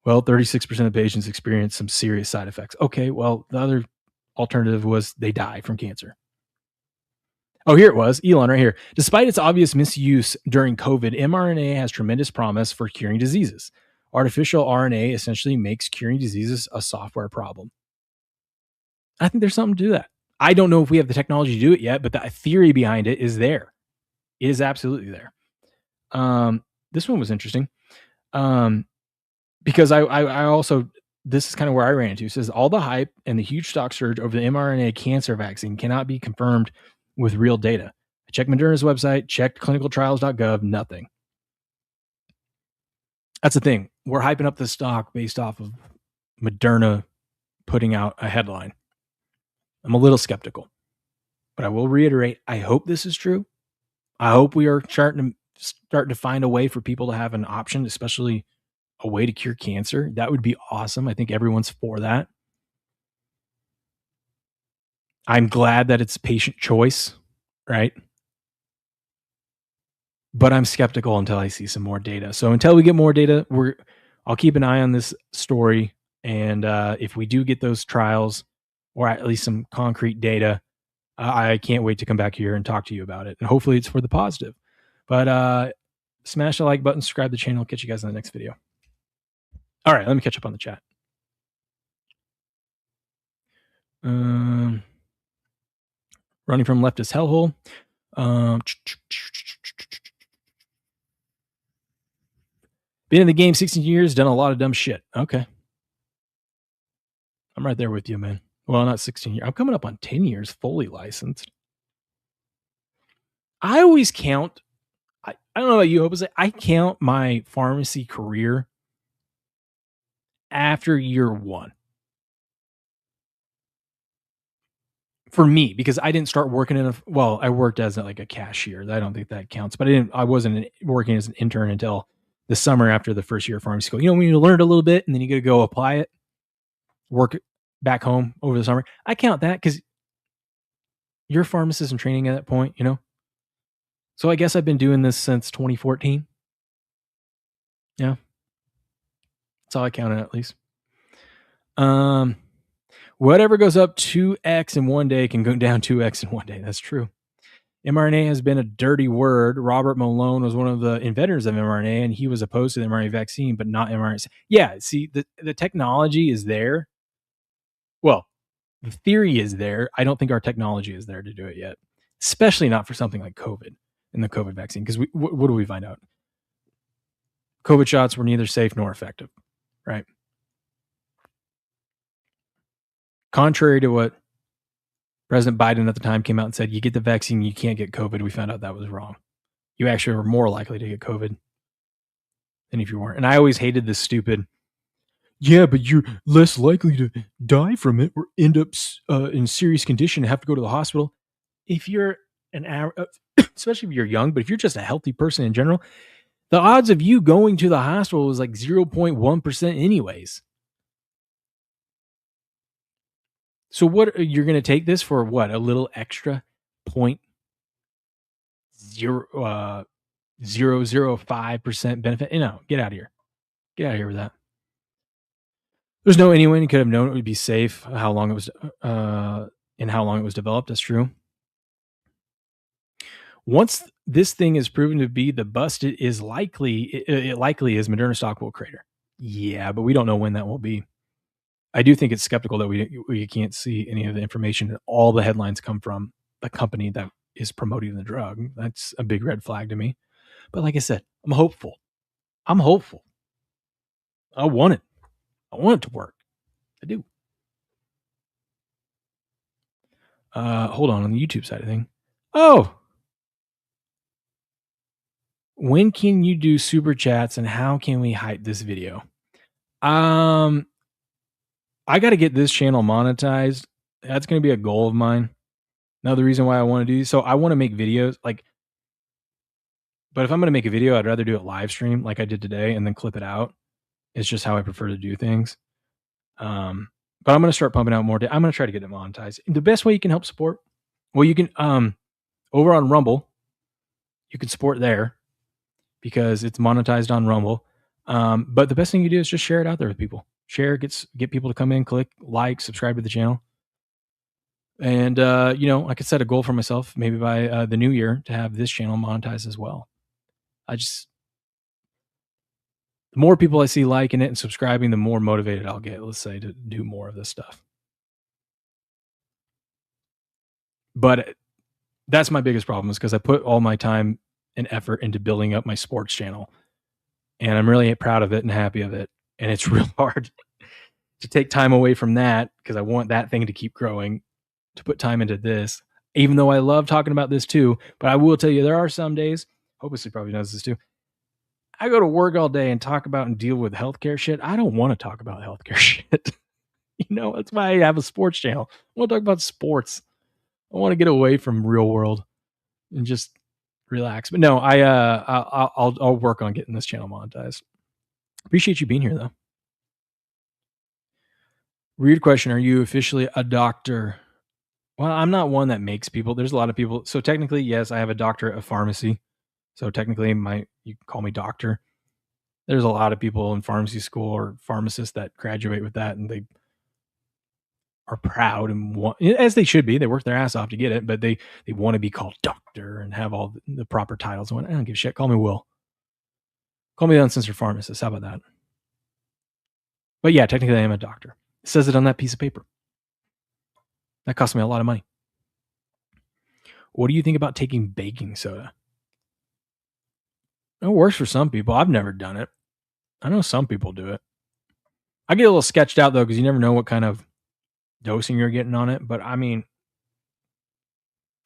Well, 36% of patients experience some serious side effects. Okay, well, the other alternative was they die from cancer. Oh, here it was. Elon right here. Despite its obvious misuse during COVID, mRNA has tremendous promise for curing diseases. Artificial RNA essentially makes curing diseases a software problem. I think there's something to that. I don't know if we have the technology to do it yet, but the theory behind it is there. It is absolutely there. This one was interesting. Because I also, this is kind of where I ran into. It says all the hype and the huge stock surge over the mRNA cancer vaccine cannot be confirmed with real data. I checked Moderna's website, checked clinicaltrials.gov, nothing. That's the thing. We're hyping up the stock based off of Moderna putting out a headline. I'm a little skeptical, but I will reiterate, I hope this is true. I hope we are starting to find a way for people to have an option, especially a way to cure cancer. That would be awesome. I think everyone's for that. I'm glad that it's patient choice, right? But I'm skeptical until I see some more data. So until we get more data, I'll keep an eye on this story. And if we do get those trials or at least some concrete data, I can't wait to come back here and talk to you about it. And hopefully it's for the positive. But smash the like button, subscribe to the channel. Catch you guys in the next video. All right, let me catch up on the chat. Running from leftist hellhole. Been in the game 16 years, done a lot of dumb shit. Okay. I'm right there with you, man. Well, not 16 years. I'm coming up on 10 years fully licensed. I always count. I don't know about you, Hope. I count my pharmacy career after year one. For me, because I didn't start working I worked as like a cashier. I don't think that counts, but I wasn't working as an intern until the summer after the first year of pharmacy school. You know, when you learned a little bit and then you got to go apply it, work back home over the summer. I count that because you're a pharmacist in training at that point, you know? So I guess I've been doing this since 2014. Yeah. That's all I counted at least. Whatever goes up 2x in one day can go down 2x in one day. That's true. mRNA has been a dirty word. Robert Malone was one of the inventors of mRNA, and he was opposed to the mRNA vaccine, but not mRNA. Yeah, see, the technology is there. Well, the theory is there. I don't think our technology is there to do it yet, especially not for something like COVID and the COVID vaccine. Because what do we find out? COVID shots were neither safe nor effective, right? Contrary to what President Biden at the time came out and said, you get the vaccine, you can't get COVID. We found out that was wrong. You actually were more likely to get COVID than if you weren't. And I always hated this stupid, yeah, but you're less likely to die from it or end up in serious condition and have to go to the hospital. If you're especially if you're young, but if you're just a healthy person in general, the odds of you going to the hospital is like 0.1% anyways. So what, you're going to take this for what? A little extra 0.005% benefit? No, get out of here. Get out of here with that. There's no anyone who could have known it would be safe, how long it was, and how long it was developed. That's true. Once this thing is proven to be the bust, it likely is Moderna stock will crater. Yeah, but we don't know when that will be. I do think it's skeptical that we can't see any of the information and all the headlines come from the company that is promoting the drug. That's a big red flag to me. But like I said, I'm hopeful. I want it. I want it to work. I do. Hold on the YouTube side of thing. Oh, when can you do super chats and how can we hype this video? I got to get this channel monetized. That's going to be a goal of mine. Another reason why I want to do so I want to make videos but if I'm going to make a video, I'd rather do it live stream like I did today and then clip it out. It's just how I prefer to do things. But I'm going to start pumping out more. I'm going to try to get it monetized. The best way you can help support, well, you can over on Rumble, you can support there because it's monetized on Rumble. But the best thing you do is just share it out there with people. Share, get people to come in, click, like, subscribe to the channel. And, I could set a goal for myself maybe by the new year to have this channel monetized as well. The more people I see liking it and subscribing, the more motivated I'll get, let's say, to do more of this stuff. But that's my biggest problem is because I put all my time and effort into building up my sports channel. And I'm really proud of it and happy of it. And it's real hard to take time away from that because I want that thing to keep growing, to put time into this, even though I love talking about this too. But I will tell you, there are some days, Hopelessly probably knows this too. I go to work all day and talk about and deal with healthcare shit. I don't want to talk about healthcare shit. That's why I have a sports channel. I want to talk about sports. I want to get away from real world and just relax. But no, I'll work on getting this channel monetized. Appreciate you being here though. Weird question. Are you officially a doctor? Well, I'm not one that makes people. There's a lot of people. So technically, yes, I have a doctorate of pharmacy. So technically, you can call me doctor. There's a lot of people in pharmacy school or pharmacists that graduate with that, and they are proud and want, as they should be. They work their ass off to get it, but they want to be called doctor and have all the proper titles. I don't give a shit. Call me Will. Call me the uncensored pharmacist. How about that? But yeah, technically, I am a doctor. It says it on that piece of paper. That cost me a lot of money. What do you think about taking baking soda? It works for some people. I've never done it. I know some people do it. I get a little sketched out though, because you never know what kind of dosing you're getting on it. But I mean,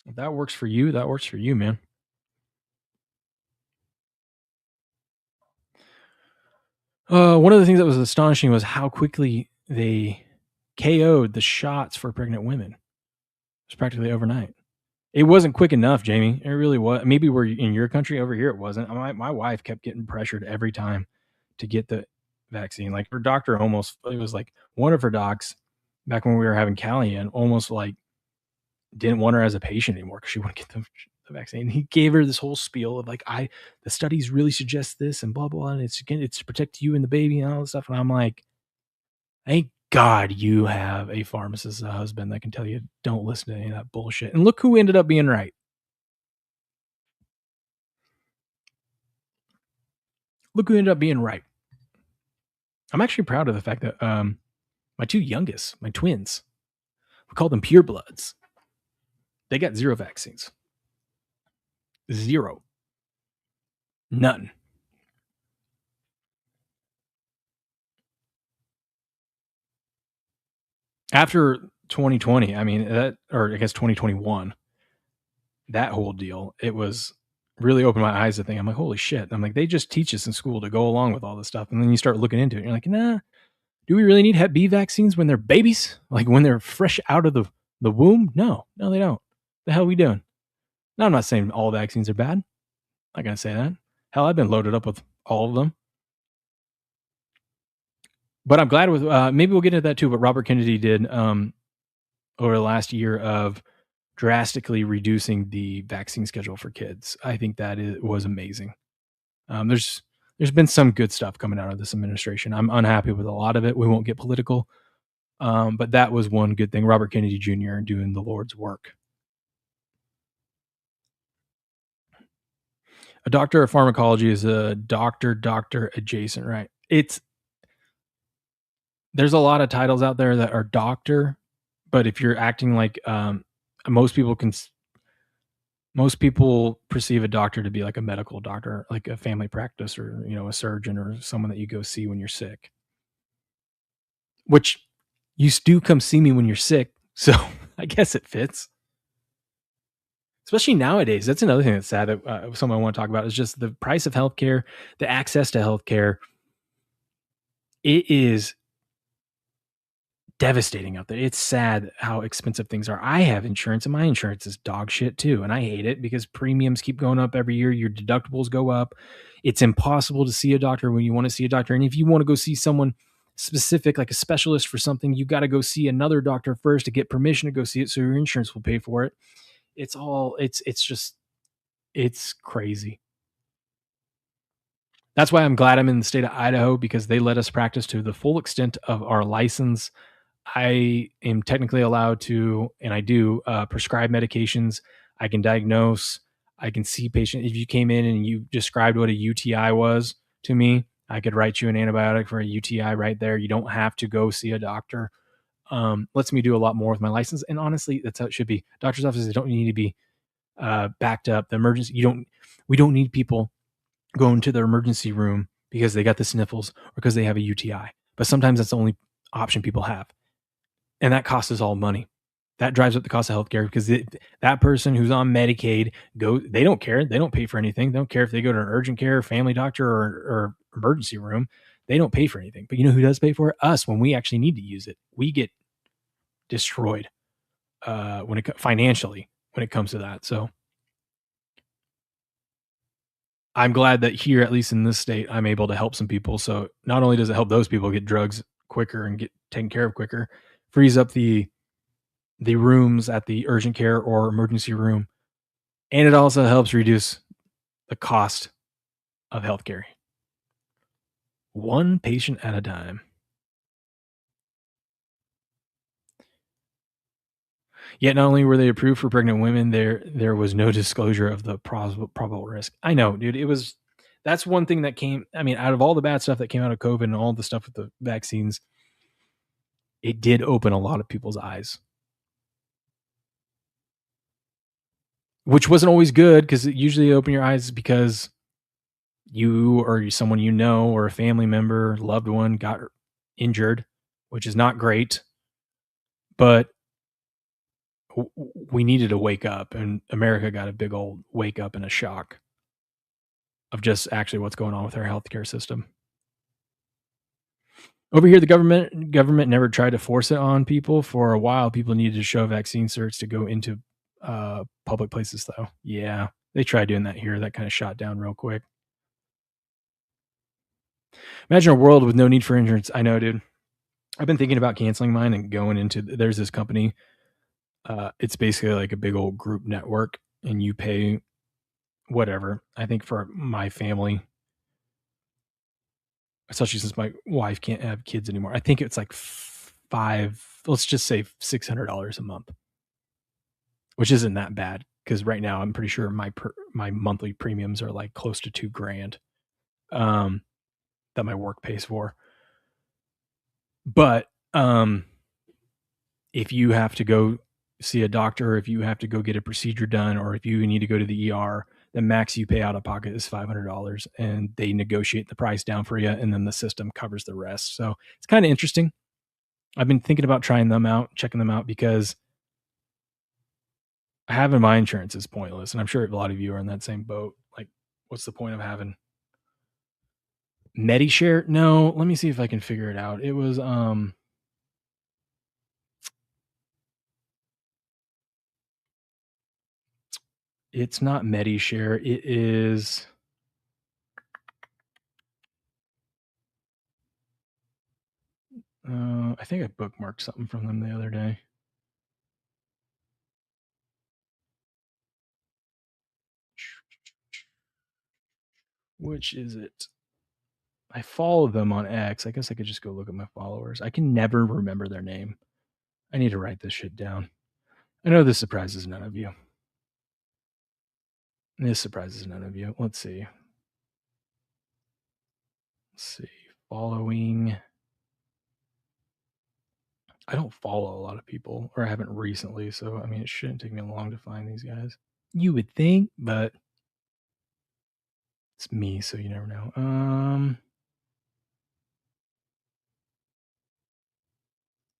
if that works for you, that works for you, man. One of the things that was astonishing was how quickly they KO'd the shots for pregnant women. It was practically overnight. It wasn't quick enough, Jamie. It really was. Maybe we're in your country. Over here, it wasn't. My wife kept getting pressured every time to get the vaccine. Like her doctor it was like one of her docs back when we were having Callie in, almost like didn't want her as a patient anymore because she wouldn't get the vaccine. He gave her this whole spiel of like, the studies really suggest this and blah, blah, and it's to protect you and the baby and all this stuff. And I'm like, thank God you have a pharmacist, a husband that can tell you don't listen to any of that bullshit. And look who ended up being right. Look who ended up being right. I'm actually proud of the fact that my two youngest, my twins, we call them purebloods. They got 0 vaccines. 0. None. After 2020, I mean, or I guess 2021, that whole deal, it was really opened my eyes to think, I'm like, holy shit. I'm like, they just teach us in school to go along with all this stuff. And then you start looking into it and you're like, nah, do we really need Hep B vaccines when they're babies? Like when they're fresh out of the womb? No, they don't. The hell are we doing? Now, I'm not saying all vaccines are bad. I'm not going to say that. Hell, I've been loaded up with all of them. But I'm glad with, maybe we'll get into that too, but Robert Kennedy did over the last year of drastically reducing the vaccine schedule for kids. I think that was amazing. There's been some good stuff coming out of this administration. I'm unhappy with a lot of it. We won't get political. But that was one good thing. Robert Kennedy Jr. doing the Lord's work. A doctor of pharmacology is a doctor adjacent, right? There's a lot of titles out there that are doctor, but if you're acting like most people perceive a doctor to be like a medical doctor, like a family practice or, a surgeon or someone that you go see when you're sick. Which you do come see me when you're sick, so I guess it fits. Especially nowadays, that's another thing that's sad that something I want to talk about is just the price of healthcare, the access to healthcare. It is devastating out there. It's sad how expensive things are. I have insurance and my insurance is dog shit too. And I hate it because premiums keep going up every year. Your deductibles go up. It's impossible to see a doctor when you want to see a doctor. And if you want to go see someone specific, like a specialist for something, you got to go see another doctor first to get permission to go see it. So your insurance will pay for it. It's crazy. That's why I'm glad I'm in the state of Idaho because they let us practice to the full extent of our license. I am technically allowed to, and I do, prescribe medications. I can diagnose. I can see patients. If you came in and you described what a UTI was to me, I could write you an antibiotic for a UTI right there. You don't have to go see a doctor. Lets me do a lot more with my license. And honestly, that's how it should be. Doctor's offices don't need to be backed up. The emergency, we don't need people going to their emergency room because they got the sniffles or because they have a UTI. But sometimes that's the only option people have. And that costs us all money. That drives up the cost of healthcare because that person who's on Medicaid, they don't care. They don't pay for anything. They don't care if they go to an urgent care, family doctor, or emergency room. They don't pay for anything. But you know who does pay for it? Us, when we actually need to use it. We get destroyed financially when it comes to that. So I'm glad that here, at least in this state, I'm able to help some people. So not only does it help those people get drugs quicker and get taken care of quicker, frees up the rooms at the urgent care or emergency room, and it also helps reduce the cost of healthcare. One patient at a time. Yet not only were they approved for pregnant women, there was no disclosure of the probable risk. I know, dude. That's one thing that came. I mean, out of all the bad stuff that came out of COVID and all the stuff with the vaccines, it did open a lot of people's eyes, which wasn't always good because it usually open your eyes because you or someone you know or a family member, loved one got injured, which is not great. But we needed to wake up, and America got a big old wake up and a shock of just actually what's going on with our healthcare system. Over here, the government never tried to force it on people. For a while, people needed to show vaccine certs to go into public places, though. Yeah, they tried doing that here. That kind of shot down real quick. Imagine a world with no need for insurance. I know, dude. I've been thinking about canceling mine and going into. There's this company. It's basically like a big old group network, and you pay whatever. I think for my family, especially since my wife can't have kids anymore, I think it's like let's just say $600 a month, which isn't that bad because right now I'm pretty sure my monthly premiums are like close to $2,000 that my work pays for. But if you have to go see a doctor, if you have to go get a procedure done, or if you need to go to the ER, the max you pay out of pocket is $500, and they negotiate the price down for you, and then the system covers the rest. So it's kind of interesting. I've been thinking about trying them out, checking them out, because having my insurance is pointless, and I'm sure a lot of you are in that same boat. Like, what's the point of having MediShare? No, let me see if I can figure it out. It was it's not MediShare. It is. I think I bookmarked something from them the other day. Which is it? I follow them on X. I guess I could just go look at my followers. I can never remember their name. I need to write this shit down. I know this surprises none of you. This surprises none of you. Let's see. Following. I don't follow a lot of people, or I haven't recently, so I mean, it shouldn't take me long to find these guys. You would think, but it's me, so you never know.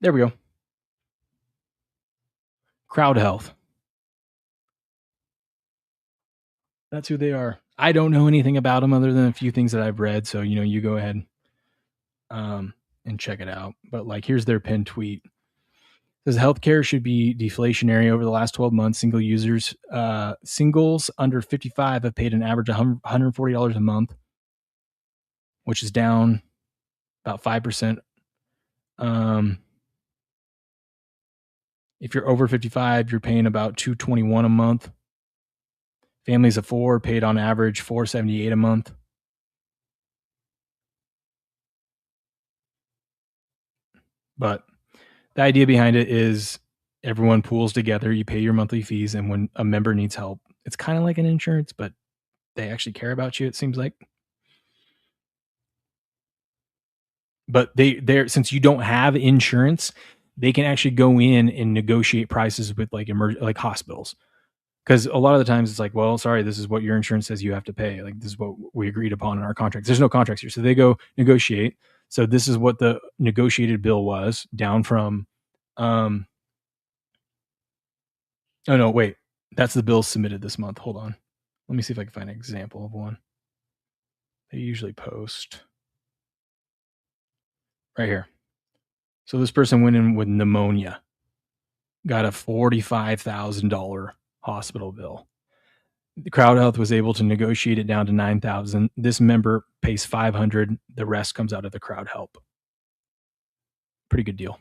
There we go. Crowd Health. That's who they are. I don't know anything about them other than a few things that I've read, so you go ahead and check it out. But like, here's their pinned tweet. It says healthcare should be deflationary over the last 12 months. Singles under 55 have paid an average of $140 a month, which is down about 5%. If you're over 55, you're paying about $221 a month. Families of four paid on average $478 a month. But the idea behind it is everyone pools together, you pay your monthly fees, and when a member needs help, it's kind of like an insurance, but they actually care about you, it seems like. But they're since you don't have insurance, they can actually go in and negotiate prices with like hospitals. Because a lot of the times it's like, well, sorry, this is what your insurance says you have to pay. Like this is what we agreed upon in our contracts. There's no contracts here, so they go negotiate. So this is what the negotiated bill was, down from. Oh no, wait, that's the bill submitted this month. Hold on, let me see if I can find an example of one. They usually post right here. So this person went in with pneumonia, got a $45,000 hospital bill. The Crowd Health was able to negotiate it down to $9,000. This member pays $500. The rest comes out of the Crowd Help. Pretty good deal.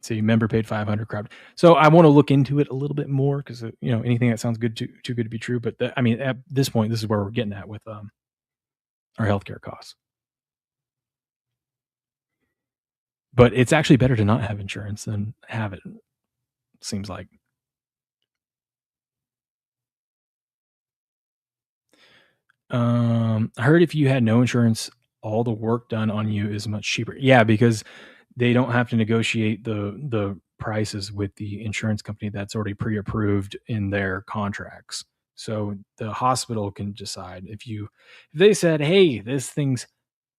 So your member paid $500. Crowd. So I want to look into it a little bit more because anything that sounds too good to be true. But at this point, this is where we're getting at with our healthcare costs. But it's actually better to not have insurance than have it. Seems like. I heard if you had no insurance, all the work done on you is much cheaper. Yeah, because they don't have to negotiate the prices with the insurance company that's already pre-approved in their contracts. So the hospital can decide if they said, "Hey, this thing's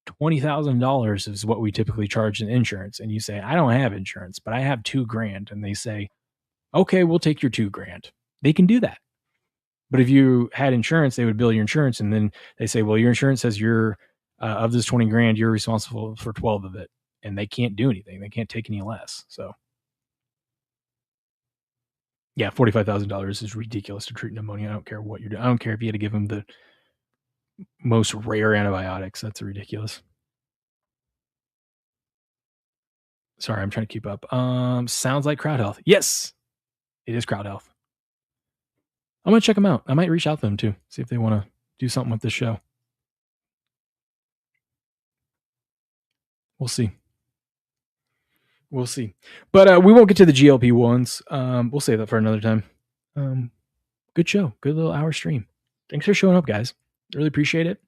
$20,000 is what we typically charge in insurance," and you say, "I don't have insurance, but I have $2,000," and they say, "Okay, we'll take your $2,000." They can do that. But if you had insurance, they would bill your insurance, and then they say, "Well, your insurance says you're of this 20,000, you're responsible for 12 of it," and they can't do anything. They can't take any less. So, yeah, $45,000 is ridiculous to treat pneumonia. I don't care what you're doing. I don't care if you had to give them the most rare antibiotics. That's ridiculous. Sorry, I'm trying to keep up. Sounds like Crowd Health. Yes, it is Crowd Health. I'm gonna check them out. I might reach out to them too, see if they want to do something with this show. We'll see. We'll see. But we won't get to the GLP ones. We'll save that for another time. Good show. Good little hour stream. Thanks for showing up, guys. Really appreciate it.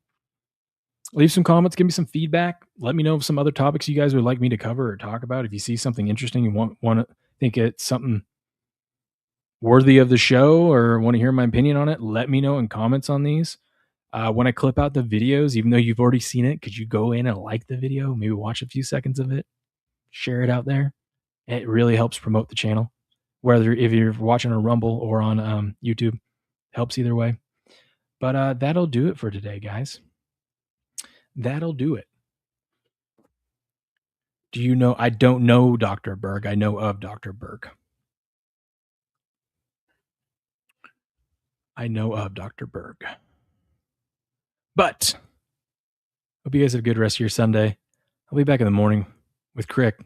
Leave some comments. Give me some feedback. Let me know of some other topics you guys would like me to cover or talk about. If you see something interesting and want to think it's something worthy of the show or want to hear my opinion on it, let me know in comments on these. When I clip out the videos, even though you've already seen it, could you go in and like the video? Maybe watch a few seconds of it. Share it out there. It really helps promote the channel. Whether if you're watching on Rumble or on YouTube, helps either way. But that'll do it for today, guys. That'll do it. Do you know? I don't know Dr. Berg. I know of Dr. Berg. I know of Dr. Berg. But hope you guys have a good rest of your Sunday. I'll be back in the morning with Crick.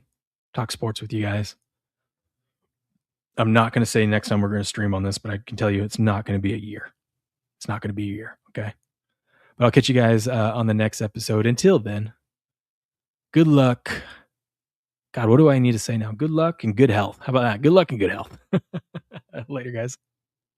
Talk sports with you guys. I'm not going to say next time we're going to stream on this, but I can tell you it's not going to be a year. It's not going to be a year. Okay. But I'll catch you guys on the next episode. Until then, good luck. God, what do I need to say now? Good luck and good health. How about that? Good luck and good health. Later, guys.